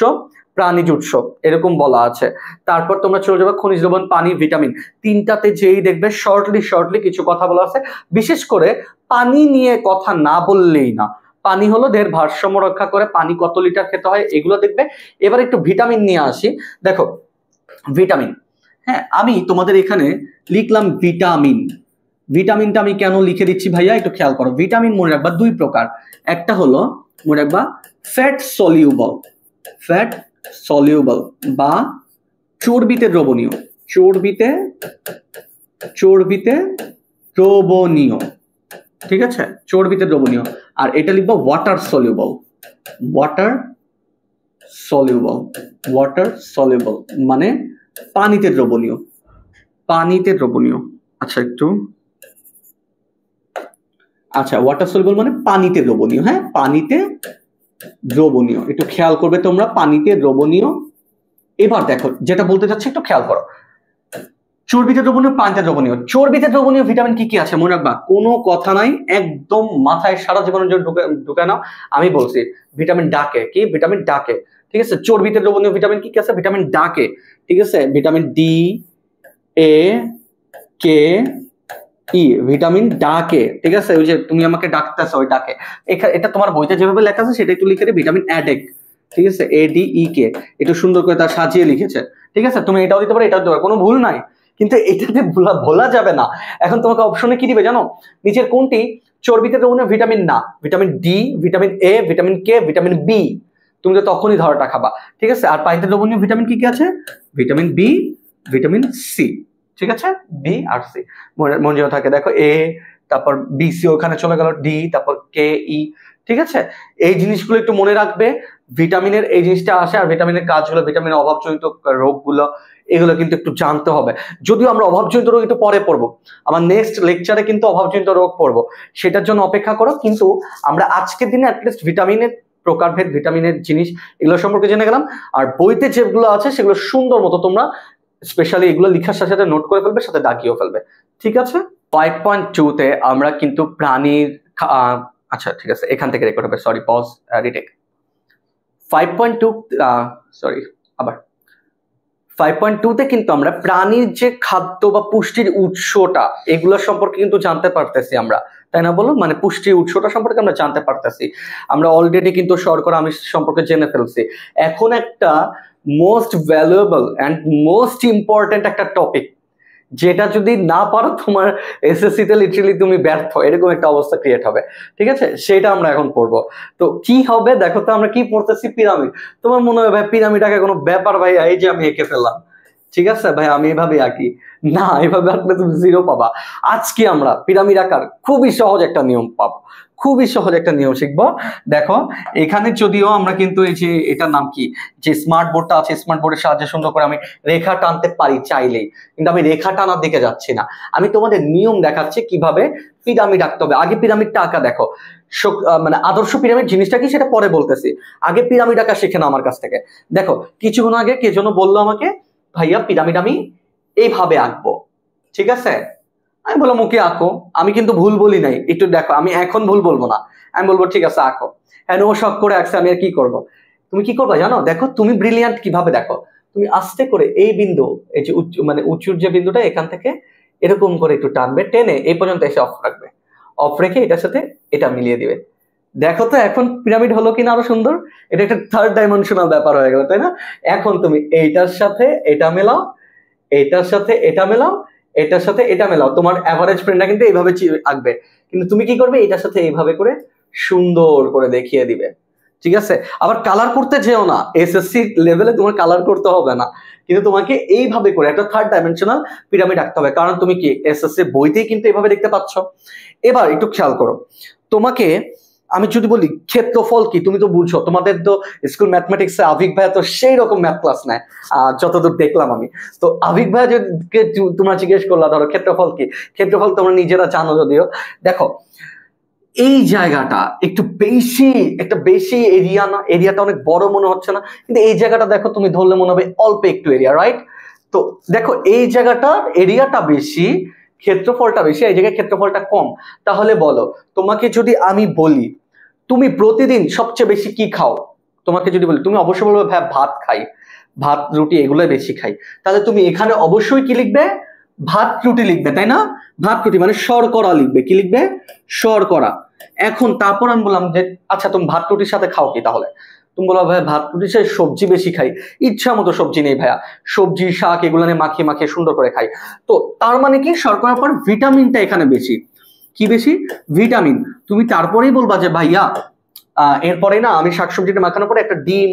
প্রাণীজ উৎস, এরকম বলা আছে। তারপর তোমরা চলে যাবে খনিজ লবণ, পানি, ভিটামিন। তিনটাতে যেই দেখবে শর্টলি কিছু কথা বলা আছে। বিশেষ করে পানি নিয়ে কথা না বললেই না। পানি হলো দেহের ভারসাম্য রক্ষা করে, পানি কত লিটার খেতে হয় এগুলো দেখবে। এবার একটু ভিটামিন নিয়ে আসি। দেখো ভিটামিন, হ্যাঁ, আমি তোমাদের এখানে লিখলাম ভিটামিন। ভিটামিনটা আমি কেন লিখে দিচ্ছি ভাইয়া একটু খেয়াল করো। ভিটামিন মনে রাখবা দুই প্রকার, একটা হলো মনে রাখবা ফ্যাট সলিউবল বা চর্বিতে দ্রবণীয়, চর্বিতে চর্বিতে দ্রবণীয়, ঠিক আছে, চর্বিতে দ্রবণীয়। আর এটা লিখবো water soluble, water soluble, water soluble মানে পানিতে দ্রবণীয়, পানিতে দ্রবণীয়। আচ্ছা একটু, আচ্ছা ওয়াটার সলিউবল মানে পানিতে দ্রবণীয়, হ্যাঁ পানিতে দ্রবণীয়, একটু খেয়াল করবে তোমরা, পানিতে দ্রবণীয়। এবার দেখো যেটা বলতে চাচ্ছি একটু খেয়াল করো, চর্বিতে দ্রবণীয়, পানিতে দ্রবণীয়। চর্বিতে দ্রবণীয় ভিটামিন কি কি আছে মনে রাখবা, কোনো কথা নাই, একদম মাথায় সারা জীবনের জন্য ঢুকে নাও। আমি বলছি ভিটামিন ডাকে, কি ভিটামিন ডাকে, ঠিক আছে। চর্বিতে দ্রবণীয় ভিটামিন কি কি আছে, ভিটামিন ডাকে, ঠিক আছে, ভিটামিন ডি, এ, কে, ই, ভিটামিন ডাকে, ঠিক আছে। ওই যে তুমি আমাকে ডাকতেছো ওই ডাকে, এটা তোমার বইতে যেভাবে লেখা আছে সেটা একটু লিখে দিই, ভিটামিন অ্যাডেক, ঠিক আছে, ADEK, একটু সুন্দর করে তার সাজিয়ে লিখেছে, ঠিক আছে। তুমি এটাও দিতে পারো, এটাও দিতে পারো, কোনো ভুল নাই, কিন্তু এটাতে ভোলা যাবে না। এখন তোমাকে অপশনে কি দিবে জানো, নিচের কোনটি চর্বিতে দ্রবণীয় ভিটামিন না, vitamin D, vitamin A, vitamin K, vitamin B, তুমি তো তখনই ধরাটা খাবা, ঠিক আছে। আর পানিতে দ্রবণীয় ভিটামিন কি কি আছে, ভিটামিন বি, ভিটামিন সি, ঠিক আছে, বি আর সি মনে থাকে, দেখো এ, তারপর বি সি ওখানে চলে গেল, ডি, তারপর কে, ই, ঠিক আছে। এই জিনিসগুলো একটু মনে রাখবে, ভিটামিনের এই জিনিসটা আসে। আর ভিটামিনের কাজগুলো, ভিটামিনের অভাবজনিত রোগগুলো, এগুলো কিন্তু একটু জানতে হবে। যদিও আমরা অভাবজনিত রোগ একটু পরে পড়বো, আমার নেক্সট লেকচারে কিন্তু অভাবজনিত রোগ পড়বো, সেটার জন্য অপেক্ষা করো। কিন্তু আমরা আজকের দিনে অ্যাটলিস্ট ভিটামিনের প্রকারভেদ, ভিটামিনের জিনিস এগুলো সম্পর্কে জেনে গেলাম। আর বইতে যেগুলো আছে সেগুলো সুন্দর মতো তোমরা স্পেশালি এগুলো লেখার সাথে সাথে নোট করে ফেলবে, সাথে দাগিয়েও ফেলবে, ঠিক আছে। 5.2 তে আমরা কিন্তু প্রাণীর আচ্ছা ঠিক আছে, এখান থেকে রেকর্ড হবে, সরি পজ, রিটেক। 5.2 সরি আবার 5.2 তে কিন্তু আমরা প্রাণীর যে খাদ্য বা পুষ্টির উৎসটা এগুলো সম্পর্কে কিন্তু জানতে পারতেছি আমরা, তাই না বলো, মানে পুষ্টির উৎসটা সম্পর্কে আমরা জানতে পারতেছি। আমরা অলরেডি কিন্তু শর্করা আমিষ সম্পর্কে জেনে ফেলছি। এখন একটা most valuable and most important একটা টপিক, যেটা যদি না পারো তোমার এসএসসি তে লিটারালি তুমি ব্যর্থ, এরকম একটা অবস্থা ক্রিয়েট হবে, ঠিক আছে। সেটা আমরা এখন পড়বো। তো কি হবে দেখো তো, আমরা কি পড়তেছি, পিরামিড। তোমার মনে হয় ভাই পিরামিড আঁকা কোনো ব্যাপার ভাই, এই যে আমি এঁকে ফেললাম, ঠিক আছে ভাই আমি এভাবে আঁকি না, এভাবে আঁকলে তুমি জিরো পাবা। আজকে আমরা পিরামিড আঁকার খুবই সহজ একটা নিয়ম পাবো, খুবই সহজ একটা নিয়ম শিখবো। দেখো এখানে যদিও আমরা কিন্তু এই যে এটার নাম কি, যে স্মার্ট বোর্ডটা আছে, স্মার্ট বোর্ডের সাহায্যে সুন্দর করে আমি রেখা টানতে পারি চাইলেই, কিন্তু আমি রেখা টানার দিকে যাচ্ছি না, আমি তোমাদের নিয়ম দেখাচ্ছি কিভাবে পিরামিড আঁকতে হবে। আগে পিরামিডটা আঁকা দেখো, মানে আদর্শ পিরামিড জিনিসটা কি সেটা পরে বলতেছি, আগে পিরামিড আঁকা শিখে নাও আমার কাছ থেকে। দেখো কিছুক্ষণ আগে কে যেন বললো আমাকে, ভাইয়া পিরামিড আমি এইভাবে আঁকবো, ঠিক আছে। আমি বললাম ওকে আঁকো, আমি কিন্তু ভুল বলি নাই, একটু দেখো, আমি এখন ভুল বলবো না, আমি বলবো ঠিক আছে আঁকো। হ্যাঁ ও শখ করে আঁকছে, আমি আর কি করবো। তুমি কি করবা জানো, দেখো তুমি ব্রিলিয়ান্ট কিভাবে, দেখো তুমি আস্তে করে এই বিন্দু, এই যে মানে উঁচুর যে বিন্দুটা এখান থেকে এরকম করে একটু টানবে, টেনে এই পর্যন্ত এসে অফ রাখবে, অফ রেখে এটার সাথে এটা মিলিয়ে দিবে। দেখো তো এখন পিরামিড হলো কিনা আরো সুন্দর, এটা একটা থার্ড ডাইমেনশনাল ব্যাপার হয়ে গেল, তাই না। এখন তুমি এইটার সাথে এটা মেলাও, এটার সাথে এটা মেলাও, এটার সাথে এটা মেলাও, তোমার অ্যাভারেজ ফ্রেন্ডরা কিন্তু এইভাবে আঁকবে, কিন্তু তুমি কি করবে, এটার সাথে এইভাবে করে সুন্দর করে দেখিয়ে দিবে, ঠিক আছে। আবার কালার করতে যেও না, এসএসসি লেভেলে তোমার কালার করতে হবে না, কিন্তু তোমাকে এইভাবে করে একটা থার্ড ডাইমেনশনাল পিরামিড আঁকতে হবে, কারণ তুমি কি এসএসসি বইতেই কিন্তু এইভাবে দেখতে পাচ্ছ। এবার একটু খেয়াল করো, তোমাকে আমি যদি বলি ক্ষেত্রফল কি, তুমি তো বুঝছো, তোমাদের তো স্কুল ম্যাথমেটিক্সে আভিক ভাইয়া তো সেই রকম ম্যাথ ক্লাস নেয়, যতদূর দেখলাম আমি। তো আভিক ভাইয়া যদি তোমরা জিজ্ঞেস করলা ধরো ক্ষেত্রফল কি, ক্ষেত্রফল তোমরা নিজেরা জানো যদিও। দেখো এই জায়গাটা একটু বেশি, একটা বেশি এরিয়া না, এরিয়াটা অনেক বড় মনে হচ্ছে না, কিন্তু এই জায়গাটা দেখো তুমি ধরলে মনে হবে অল্প একটু এরিয়া, রাইট। তো দেখো এই জায়গাটার এরিয়াটা বেশি, ক্ষেত্রফলটা বেশি, এই জায়গায় ক্ষেত্রফলটা কম। তাহলে বলো, তোমাকে যদি আমি বলি তুমি প্রতিদিন সবচেয়ে বেশি কি খাও, তোমাকে যদি বলি তুমি অবশ্যই বলবে ভাই ভাত খাই, ভাত রুটি এগুলোই বেশি খাই, তাহলে তুমি এখানে অবশ্যই কি লিখবে, ভাত রুটি লিখবে, তাই না। ভাত রুটি মানে শর্করা লিখবে, কি লিখবে, শর্করা। এখন তারপর আমি বললাম যে আচ্ছা তুমি ভাত রুটির সাথে খাও কি, তাহলে তুমি বলো ভাই ভাত রুটির সাথে সবজি বেশি খাই, ইচ্ছা মতো সবজি নেই ভাইয়া, সবজি শাক এগুলো নিয়ে মাখিয়ে মাখিয়ে সুন্দর করে খাই। তো তার মানে কি শর্করার পর ভিটামিনটা এখানে বেশি, কি বেশি, ভিটামিন। তুমি তারপরেই বলবা যে ভাইয়া এরপরে না আমি শাকসবজিটা মাখানোর পরে একটা ডিম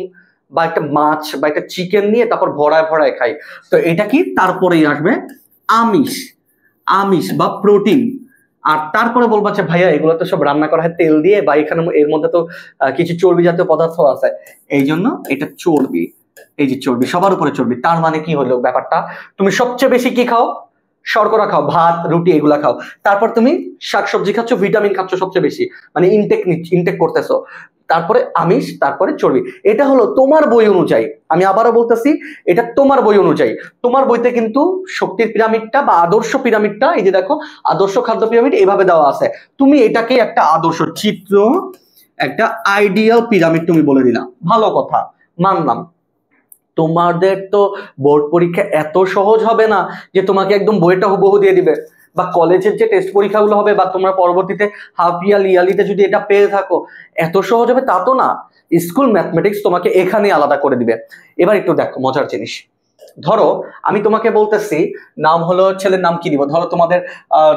বা একটা মাছ বা একটা চিকেন নিয়ে তারপর ভরায় ভরায় খাই, তো এটা কি তারপরেই আসবে আমিষ, আমিষ বা প্রোটিন। আর তারপরে বলবা যে ভাইয়া এগুলো তো সব রান্না করা হয় তেল দিয়ে, বা এখানে এর মধ্যে তো কিছু চর্বি জাতীয় পদার্থ আছে, এই জন্য এটা চর্বি। এই যে চর্বি, সবার উপরে চর্বি, তার মানে কি হলো ব্যাপারটা, তুমি সবচেয়ে বেশি কি খাও, শর্করা খাও, ভাত রুটি এগুলা খাও, তারপর তুমি শাকসবজি খাচ্ছ, ভিটামিন খাচ্ছ সবচেয়ে বেশি, মানে ইনটেক করতেছো, তারপরে আমিষ, তারপরে চর্বি। এটা হলো তোমার বই অনুযায়ী, আমি আবারও বলতেছি এটা তোমার বই অনুযায়ী। তোমার বইতে কিন্তু শক্তির পিরামিডটা বা আদর্শ পিরামিডটা, এই যে দেখো আদর্শ খাদ্য পিরামিড এইভাবে দেওয়া আছে, তুমি এটাকে একটা আদর্শ চিত্র, একটা আইডিয়াল পিরামিড তুমি বলে দিলাম, ভালো কথা মানলাম। তোমাদের তো বোর্ড পরীক্ষা এত সহজ হবে না যে তোমাকে একদম বইটা হুবহু দিয়ে দিবে, বা কলেজের যে টেস্ট পরীক্ষাগুলো হবে, বা তোমরা পরবর্তীতে হাফ ইয়ারলি ইয়ারলিতে যদি এটা পেয়ে থাকো এত সহজ হবে তা তো না। স্কুল ম্যাথমেটিক্স তোমাকে এখানে আলাদা করে দিবে। এবার একটু দেখো মজার জিনিস, ধরো আমি তোমাকে বলতেছি নাম হলো, ছেলের নাম কি দিব, ধরো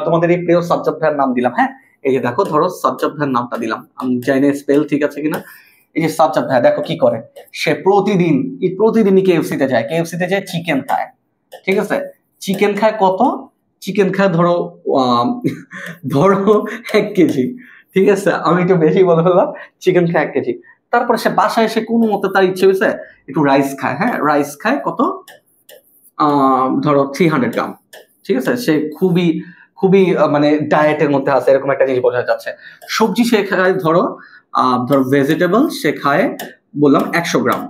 তোমাদের এই প্রিয় সাজ্জাদ ভাইয়ের নাম দিলাম, হ্যাঁ এই যে দেখো ধরো সাজ্জাদ ভাইয়ের নামটা দিলাম, আমি জানি না স্পেল ঠিক আছে কিনা। এই যে সাজ্জাদ ভাই দেখো কি করে, সে প্রতিদিনই কেএফসিতে যায়, কেএফসিতে যায় চিকেন খায়, ঠিক আছে, চিকেন খায় কত, চিকেন খায় ধরো ধরো 1 কেজি, ঠিক আছে, আমি একটু বেশি বলে ফেললাম, চিকেন খায় 1 কেজি। তারপরে সে বাসায় এসে কোনো মতে তার ইচ্ছে হয়েছে একটু রাইস খায়, হ্যাঁ রাইস খায় কত, ধরো 300 গ্রাম, ঠিক আছে, সে খুবই খুবই মানে ডায়েটের মধ্যে আছে এরকম একটা জিনিস বোঝা যাচ্ছে। সবজি সে খায় ধরো ভেজিটেবল সে খায় বললাম 100 গ্রাম,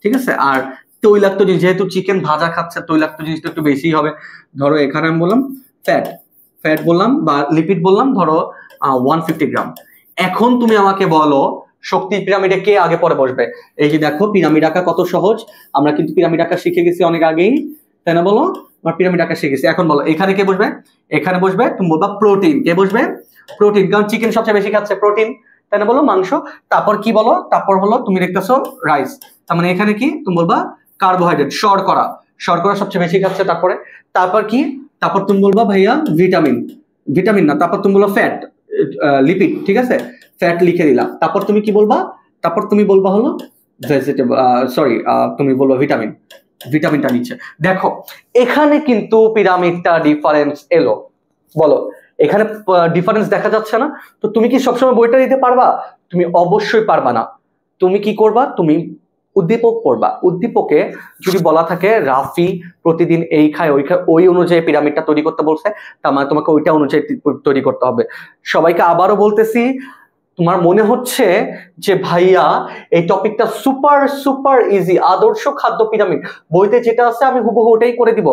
ঠিক আছে। আর তৈলাক্ত জিনিস, যেহেতু চিকেন ভাজা খাচ্ছে তৈলাক্ত জিনিসটা একটু বেশি হবে, ধরো এখানে আমি বললাম ফ্যাট, ফ্যাট বললাম বা লিপিড বললাম ধরো 150 গ্রাম। এখন তুমি আমাকে বলো শক্তি পিরামিডে কে আগে পরে বসবে। এই যে দেখো পিরামিড আঁকা কত সহজ, আমরা কিন্তু পিরামিড আঁকা শিখে গেছি অনেক আগেই, তাই না বলো, আমরা পিরামিড আঁকা শিখে গেছি। এখন বলো এখানে কে বসবে, এখানে বসবে তুমি বলবা প্রোটিন, কে বসবে প্রোটিন, কারণ চিকেন সবচেয়ে বেশি খাচ্ছে প্রোটিন, তাই না বলো মাংস। তারপর কি বলো, তারপর হলো তুমি দেখতেছো রাইস, তার মানে এখানে কি তুমি বলবা কার্বোহাইড্রেট, শর্করা, শর্করা সবচেয়ে বেশি খাচ্ছে। তারপরে তারপর কি, তারপর তুমি বলবা ভাইয়া ভিটামিন, ভিটামিন না, তারপর তুমি বলবা ফ্যাট, লিপিড, ঠিক আছে, ফ্যাট লিখে দিলাম। তারপর তুমি কি বলবা, তারপর তুমি বলবা হলো ভেজিটেবল, সরি তুমি বলবা ভিটামিন, ভিটামিনটা নিচ্ছে। দেখো এখানে কিন্তু পিরামিডটা ডিফারেন্স এলো, বলো এখানে ডিফারেন্স দেখা যাচ্ছে না। তো তুমি কি সবসময় বইটা দিতে পারবা, তুমি অবশ্যই পারবা না। তুমি কি করবা, তুমি উদ্দীপক পড়বা, উদ্দীপকে যদি বলা থাকে রাফি প্রতিদিন এই খায় ওই খায়, ওই অনুযায়ী পিরামিডটা তৈরি করতে বলছে, তার মানে তোমাকে ওইটা অনুযায়ী তৈরি করতে হবে। সবাইকে আবারও বলতেছি, তোমার মনে হচ্ছে যে ভাইয়া এই টপিকটা সুপার সুপার ইজি, আদর্শ খাদ্য পিরামিড বইতে যেটা আছে আমি হুবহু ওটাই করে দিব,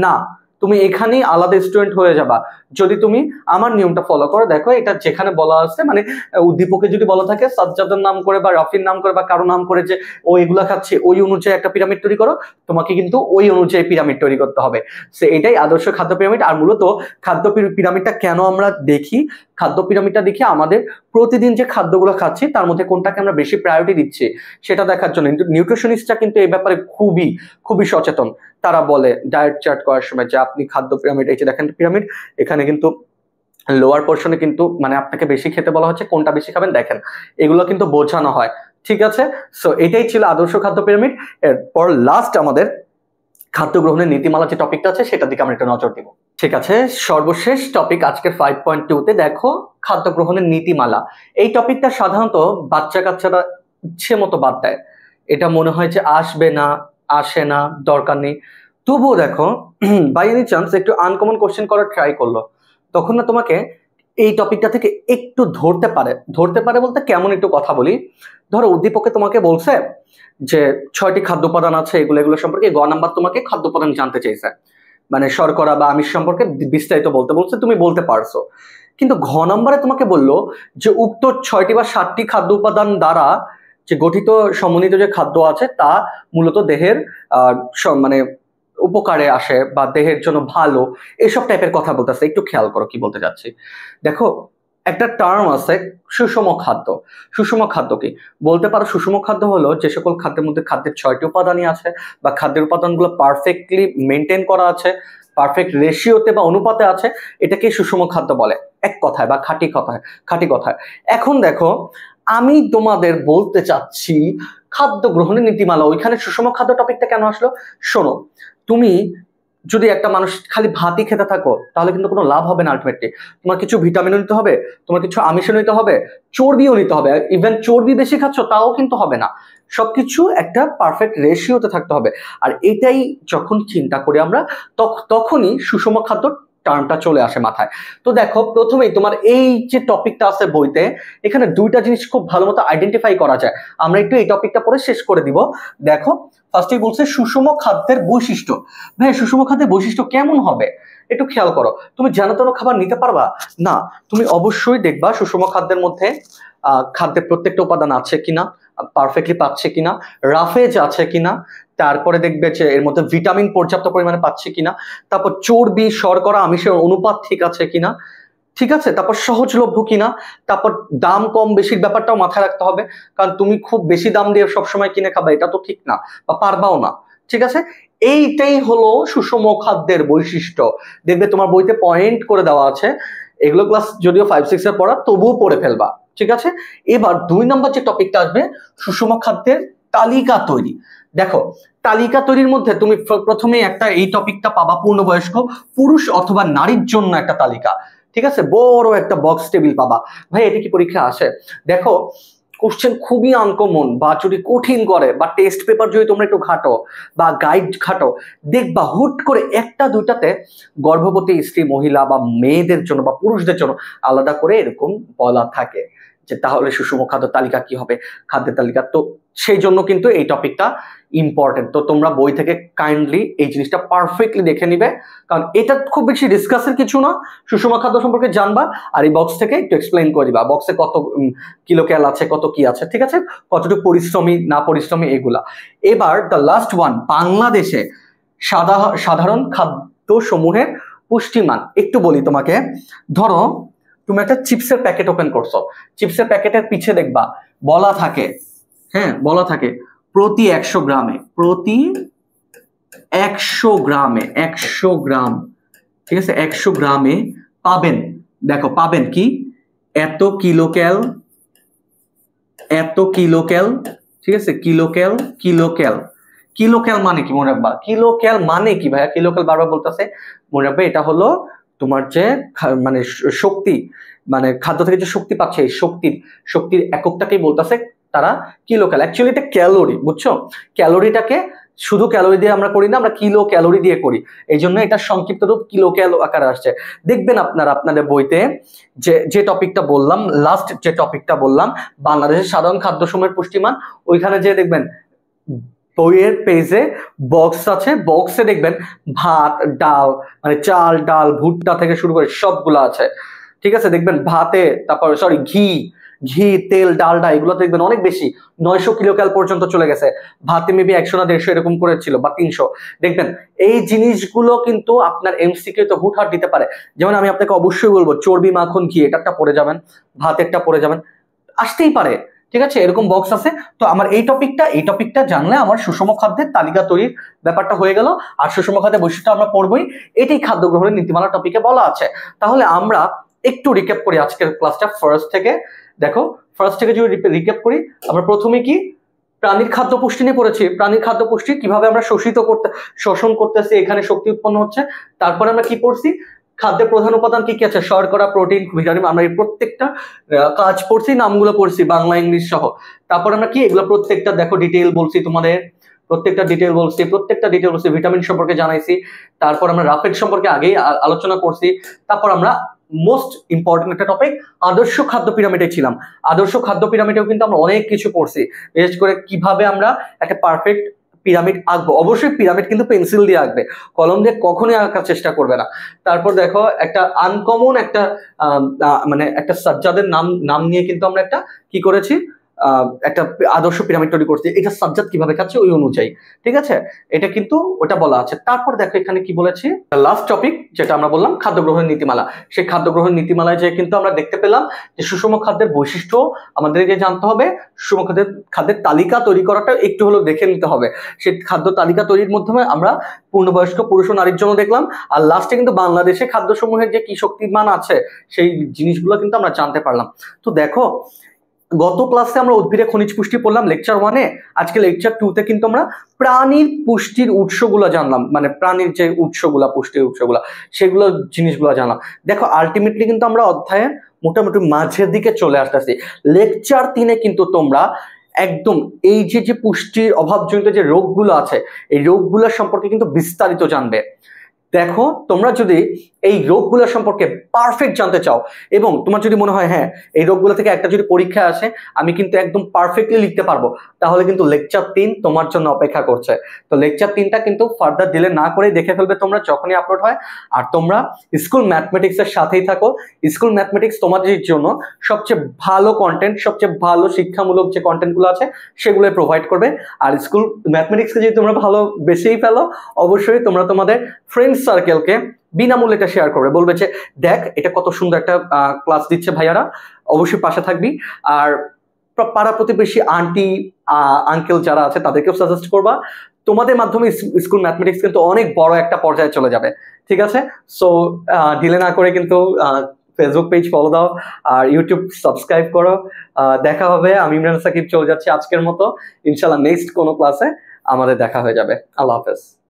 না, তুমি এখানেই আলাদা স্টুডেন্ট হয়ে যাবা যদি তুমি আমার নিয়মটা ফলো করো। দেখো এটা যেখানে বলা আছে, মানে উদ্দীপকে যদি বলা থাকে সাজ্জাদের নাম করে বা রাফির নাম করে বা কারো নাম করে যে ও এগুলা খাচ্ছে, ওই অনুযায়ী একটা পিরামিড তৈরি করো, তোমাকে কিন্তু ওই অনুযায়ী পিরামিড তৈরি করতে হবে। সো এটাই আদর্শ খাদ্য পিরামিড। আর মূলত খাদ্য পিরামিডটা কেন আমরা দেখি, খাদ্য পিরামিডটা দেখি আমাদের প্রতিদিন যে খাদ্যগুলো খাচ্ছি তার মধ্যে কোনটাকে আমরা বেশি প্রায়োরিটি দিচ্ছি সেটা দেখার জন্য। নিউট্রিশনিস্টরা কিন্তু এই ব্যাপারে খুবই খুবই সচেতন। তারা বলে ডায়েট চার্ট করার সময় যে আপনি খাদ্য পিরামিড, এই যে দেখেন পিরামিড, এখানে কিন্তু লোয়ার পোর্শনে কিন্তু মানে আপনাকে বেশি খেতে বলা হচ্ছে, কোনটা বেশি খাবেন দেখেন, এগুলো কিন্তু বোঝানো হয়, ঠিক আছে। সো এটাই ছিল আদর্শ খাদ্য পিরামিড। এরপর লাস্ট আমাদের খাদ্য গ্রহণের নীতিমালা যে টপিকটা আছে সেটার দিকে আমরা একটা নজর দিব, ঠিক আছে। সর্বশেষ টপিক আজকের 5.2 তে দেখো খাদ্য গ্রহণের নীতিমালা। এই টপিকটা সাধারণত বাচ্চা কাচ্চারা ইচ্ছে মতো বাদ দেয়, এটা মনে হয় যে আসবে না, আসে না, দরকার নেই। তবুও দেখো বাই এনি চান্স একটু আনকমন কোশ্চেন করার ট্রাই করলো, তখন না তোমাকে এই টপিকটা থেকে একটু ধরতে পারে। ধরতে পারে বলতে কেমন, একটু কথা বলি। ধরো উদ্দীপকে তোমাকে বলছে যে 6টি খাদ্য উপাদান আছে, এগুলো সম্পর্কে গ নাম্বার তোমাকে খাদ্য উপাদান জানতে চেয়েছে, মানে শর্করা বা আমিষ সম্পর্কে বিস্তারিত বলতে বলছে, তুমি বলতে পারছো। কিন্তু ঘ নম্বরে তোমাকে বললো যে উক্ত 6টি বা 7টি খাদ্য উপাদান দ্বারা যে গঠিত সমন্বিত যে খাদ্য আছে তা মূলত দেহের মানে উপকারে আসে বা দেহের জন্য ভালো, এসব টাইপের কথা বলতেছে। একটু খেয়াল করো কি বলতে যাচ্ছি। দেখো একটা টার্ম আছে সুষম খাদ্য। সুষম খাদ্য কি বলতে পারো, সুষম খাদ্য হলো যে সকল খাদ্যের মধ্যে খাদ্যের 6টি উপাদানই আছে বা খাদ্যের উপাদানগুলো পারফেক্টলি মেনটেন করা আছে, পারফেক্ট রেশিওতে বা অনুপাতে আছে, এটাকে সুষম খাদ্য বলে এক কথায় বা খাঁটি কথায়। এখন দেখো আমি তোমাদের বলতে চাচ্ছি খাদ্য গ্রহণের নীতিমালা। ওইখানে সুষম খাদ্য টপিকটা কেন আসলো? শোনো, তুমি যদি একটা মানুষ খালি ভাতই খেতে থাকো তাহলে কিন্তু কোনো লাভ হবে না। আলটিমেটলি তোমার কিছু ভিটামিনও নিতে হবে, তোমার কিছু আমিষও নিতে হবে, চর্বিও নিতে হবে। ইভেন চর্বি বেশি খাচ্ছ তাও কিন্তু হবে না। সবকিছু একটা পারফেক্ট রেশিওতে থাকতে হবে। আর এটাই যখন চিন্তা করি আমরা, তখনই সুষম খাদ্য টার্মটা চলে আসে মাথায়। তো দেখো, প্রথমেই তোমার এই যে টপিকটা আছে বইতে, এখানে দুইটা জিনিস খুব ভালো মতো আইডেন্টিফাই করা যায়। আমরা একটু এই টপিকটা পরে শেষ করে দিব। দেখো, ফার্স্টেই বলছে সুষম খাদ্যের বৈশিষ্ট্য। ভাই, সুষম খাদ্যের বৈশিষ্ট্য কেমন হবে একটু খেয়াল করো। তুমি যেন তেন খাবার নিতে পারবা না। তুমি অবশ্যই দেখবা সুষম খাদ্যের মধ্যে খাদ্যের প্রত্যেকটা উপাদান আছে কিনা, পারফেক্টলি পাচ্ছে কিনা, রাফেজ আছে কিনা, তারপরে দেখবে যে এর মধ্যে ভিটামিন পর্যাপ্ত পরিমাণে পাচ্ছে কিনা, তারপর চর্বি শর্করা আমিষের অনুপাত ঠিক আছে কিনা, ঠিক আছে, তারপর সহজলভ্য কিনা, তারপর দাম কম বেশির ব্যাপারটাও মাথায় রাখতে হবে। কারণ তুমি খুব বেশি দাম দিয়ে সবসময় কিনে খাবে এটা তো ঠিক না, বা পারবাও না। ঠিক আছে, এইটাই হলো সুষম খাদ্যের বৈশিষ্ট্য। দেখবে তোমার বইতে পয়েন্ট করে দেওয়া আছে। এগুলো ক্লাস যদিও 5-6 এর পড়া, তবুও পড়ে ফেলবা। ঠিক আছে, এবার 2 নম্বর যে টপিকটা আসবে, সুষম খাদ্যের তালিকা তৈরি। দেখো, তালিকা তৈরির মধ্যে তুমি প্রথমে একটা এই টপিকটা পাবা, পূর্ণবয়স্ক পুরুষ অথবা নারীর জন্য একটা তালিকা। ঠিক আছে, বড় একটা বক্স টেবিল পাবা। ভাই, এটা কি পরীক্ষা আসে? দেখো, কোশ্চেন খুবই আনকমন, বা যদি কঠিন করে, বা টেস্ট পেপার যদি তোমরা একটু ঘাটো বা গাইড ঘাটো, দেখবা হুট করে একটা দুইটাতে গর্ভবতী স্ত্রী মহিলা বা মেয়েদের জন্য বা পুরুষদের জন্য আলাদা করে এরকম বলা থাকে যে তাহলে সুষম খাদ্য তালিকা কি হবে, খাদ্যের তালিকা। তো সেই জন্য কিন্তু এই টপিকটা ইম্পর্টেন্ট। তো তোমরা বই থেকে কাইন্ডলি এই জিনিসটা পারফেক্টলি দেখে নিবে, কারণ এটা খুব বেশি ডিসকাসের কিছু না। সুষম খাদ্য সম্পর্কে জানবা আর এই বক্স থেকে একটু এক্সপ্লেইন করে দিবা, বক্সে কত কিলোক্যাল আছে, কত কি আছে, ঠিক আছে, কতটুকু পরিশ্রমী না পরিশ্রমী এগুলা। এবার দ্য লাস্ট ওয়ান, বাংলাদেশে সাধারণ খাদ্য সমূহের পুষ্টিমান। একটু বলি তোমাকে, ধরো তুমি একটা চিপসের প্যাকেট ওপেন করছো, চিপসের প্যাকেটের পিছে দেখবা বলা থাকে, হ্যাঁ বলা থাকে প্রতি 100 গ্রামে, প্রতি 100 গ্রামে, 100 গ্রাম, ঠিক আছে, 100 গ্রামে পাবেন, দেখো পাবেন কি, এত কিলোক্যাল, এত কিলোক্যাল, ঠিক আছে, কিলোক্যাল, কিলোক্যাল। কিলোক্যাল মানে কি মনে রাখবা? কিলোক্যাল মানে কি ভাইয়া? কিলোক্যাল বারবার বলতেছে, মনে রাখবে এটা হলো তোমার যে মানে শক্তি, মানে খাদ্য থেকে যে শক্তি পাচ্ছে, এই শক্তির এককটাকেই বলতেছে তারা কিলোক্যাল। অ্যাকচুয়ালি এটা ক্যালোরি, বুঝছো? ক্যালোরিটাকে শুধু ক্যালোরি দিয়ে আমরা করি না, আমরা কিলো ক্যালোরি দিয়ে করি, এই জন্য এটা সংক্ষিপ্ত রূপ কিলোক্যাল আকারে আসছে। দেখবেন আপনারা আপনাদের বইতে যে টপিকটা বললাম, লাস্ট যে টপিকটা বললাম, বাংলাদেশের সাধারণ খাদ্যসমূহের পুষ্টিমান, ওইখানে যে দেখবেন বইয়ের পেজে বক্স আছে, বক্সে দেখবেন ভাত ডাল, মানে চাল ডাল ভুট্টা থেকে শুরু করে সবগুলো আছে। ঠিক আছে, দেখবেন ভাতে, তারপর সরি ঘি, তেল, ডালডা, এগুলো দেখবেন অনেক বেশি, 900 কিলোক্যাল পর্যন্ত চলে গেছে। ভাতে মেবি 100 না 150 এরকম করেছিল, বা 300। দেখবেন এই জিনিসগুলো কিন্তু আপনার এমসিকিউ তো হুটহাট দিতে পারে। যেমন আমি আপনাকে অবশ্যই বলবো চর্বি মাখন ঘি, এটা একটা পড়ে যাবেন, ভাতেরটা পড়ে যাবেন, আসতেই পারে। ঠিক আছে, এরকম বক্স আছে। তো আমার এই টপিকটা জানলে আমার সুষম খাদ্যের তালিকা তৈরির ব্যাপারটা হয়ে গেল। আর সুষম খাদ্যের বৈশিষ্ট্য আমরা পড়বই, এটাই খাদ্য গ্রহণের নীতিমালা টপিকে বলা আছে। তাহলে আমরা একটু রিক্যাপ করি আজকের ক্লাসটা ফার্স্ট থেকে। দেখো, ফার্স্ট থেকে যদি রিক্যাপ করি, আমরা প্রথমে কি প্রাণীর খাদ্য পুষ্টি নিয়ে পড়েছি। প্রাণীর খাদ্য পুষ্টি কিভাবে আমরা শোষণ করতেছি, এখানে শক্তি উৎপন্ন হচ্ছে। তারপরে আমরা কি পড়ছি, খাদ্যের প্রধান উপাদান কি কি আছে, শর্করা, প্রোটিন, ভিটামিন, আমরা এই প্রত্যেকটা কাজ পড়ছি, নামগুলো পড়ছি বাংলা ইংলিশ সহ। তারপর আমরা কি এগুলো প্রত্যেকটা দেখো ডিটেইল বলছি তোমাদের, প্রত্যেকটা ডিটেইল বলছি, ভিটামিন সম্পর্কে জানাইছি। তারপর আমরা রাফেড সম্পর্কে আগেই আলোচনা করছি। তারপর আমরা মোস্ট ইম্পর্টেন্ট একটা টপিক আদর্শ খাদ্য পিরামিডে ছিলাম। আদর্শ খাদ্য পিরামিডেও কিন্তু আমরা অনেক কিছু পড়ছি, বিশেষ করে কিভাবে আমরা একটা পারফেক্ট পিরামিড আঁকবো। অবশ্যই পিরামিড কিন্তু পেন্সিল দিয়ে আঁকবে, কলম দিয়ে কখনোই আঁকার চেষ্টা করবে না। তারপর দেখো একটা আনকমন একটা মানে একটা সাজ্জাদের নাম নিয়ে কিন্তু আমরা একটা কি করেছি, একটা আদর্শ পিরামিড তৈরি করছি। এটা সাজ্জাদ কিভাবে খাচ্ছে ওই অনুযায়ী, ঠিক আছে, এটা কিন্তু ওটা বলা আছে। তারপর দেখো এখানে কি বলেছি, লাস্ট টপিক যেটা আমরা বললাম খাদ্য গ্রহণের নীতিমালা। সেই খাদ্য গ্রহণের নীতিমালায় যে কিন্তু আমরা দেখতে পেলাম যে সুষম খাদ্যের বৈশিষ্ট্য আমাদেরকে জানতে হবে, সুষম খাদ্যের তালিকা তৈরি করাটা একটু হলেও দেখে নিতে হবে। সেই খাদ্য তালিকা তৈরির মাধ্যমে আমরা পূর্ণবয়স্ক পুরুষ ও নারীর জন্য দেখলাম। আর লাস্টে কিন্তু বাংলাদেশে খাদ্যসমূহের যে কি শক্তিমান আছে সেই জিনিসগুলো কিন্তু আমরা জানতে পারলাম। তো দেখো, গত ক্লাসে আমরা উদ্ভিদের খনিজ পুষ্টি পড়লাম লেকচার 1-এ, আজকে লেকচার 2-তে কিন্তু আমরা প্রাণীর পুষ্টির উৎসগুলো জানলাম, মানে প্রাণীর যে উৎসগুলা, পুষ্টির উৎসগুলা, সেগুলো জিনিসগুলো জানলাম। দেখো আলটিমেটলি কিন্তু আমরা অধ্যায়ে মোটামুটি মাঝের দিকে চলে আসতেছি। লেকচার 3-এ কিন্তু তোমরা একদম এই যে পুষ্টির অভাবজনিত যে রোগগুলো আছে, এই রোগগুলোর সম্পর্কে কিন্তু বিস্তারিত জানবে। দেখো তোমরা যদি এই রোগগুলো সম্পর্কে পারফেক্ট জানতে চাও এবং তোমার যদি মনে হয় হ্যাঁ এই রোগগুলো থেকে একটা যদি পরীক্ষা আসে আমি কিন্তু একদম পারফেক্টলি লিখতে পারবো, তাহলে কিন্তু লেকচার 3 তোমার জন্য অপেক্ষা করছে। তো লেকচার 3টা কিন্তু ফার্দার ডিলে না করে দেখে ফেলবে তোমরা যখনই আপলোড হয়। আর তোমরা স্কুল ম্যাথমেটিক্স এর সাথেই থাকো। স্কুল ম্যাথমেটিক্স তোমাদের জন্য সবচেয়ে ভালো কন্টেন্ট, সবচেয়ে ভালো শিক্ষামূলক যে কন্টেন্টগুলো আছে সেগুলো প্রোভাইড করবে। আর স্কুল ম্যাথমেটিক্সকে যদি তোমরা ভালো বেশিই ফেলো, অবশ্যই তোমরা তোমাদের ফ্রেন্ডস সার্কেলকে বিনামূল্যে এটা শেয়ার করবে, বলবে যে দেখ এটা কত সুন্দর একটা ক্লাস দিচ্ছে ভাইয়ারা, অবশ্যই পাশে থাকবি। আর পাড়া প্রতিবেশী আন্টি আঙ্কেল যারা আছে তাদেরকেও সাজেস্ট করবা। তোমাদের মাধ্যমে স্কুল ম্যাথমেটিক্স কিন্তু অনেক বড় একটা পর্যায়ে চলে যাবে। ঠিক আছে, সো ডিলে না করে কিন্তু ফেসবুক পেজ ফলো দাও আর ইউটিউব সাবস্ক্রাইব করো। দেখা হবে। আমি ইমরান সাকিব চলে যাচ্ছি আজকের মতো, ইনশাল্লাহ নেক্সট কোনো ক্লাসে আমাদের দেখা হয়ে যাবে। আল্লাহ হাফেজ।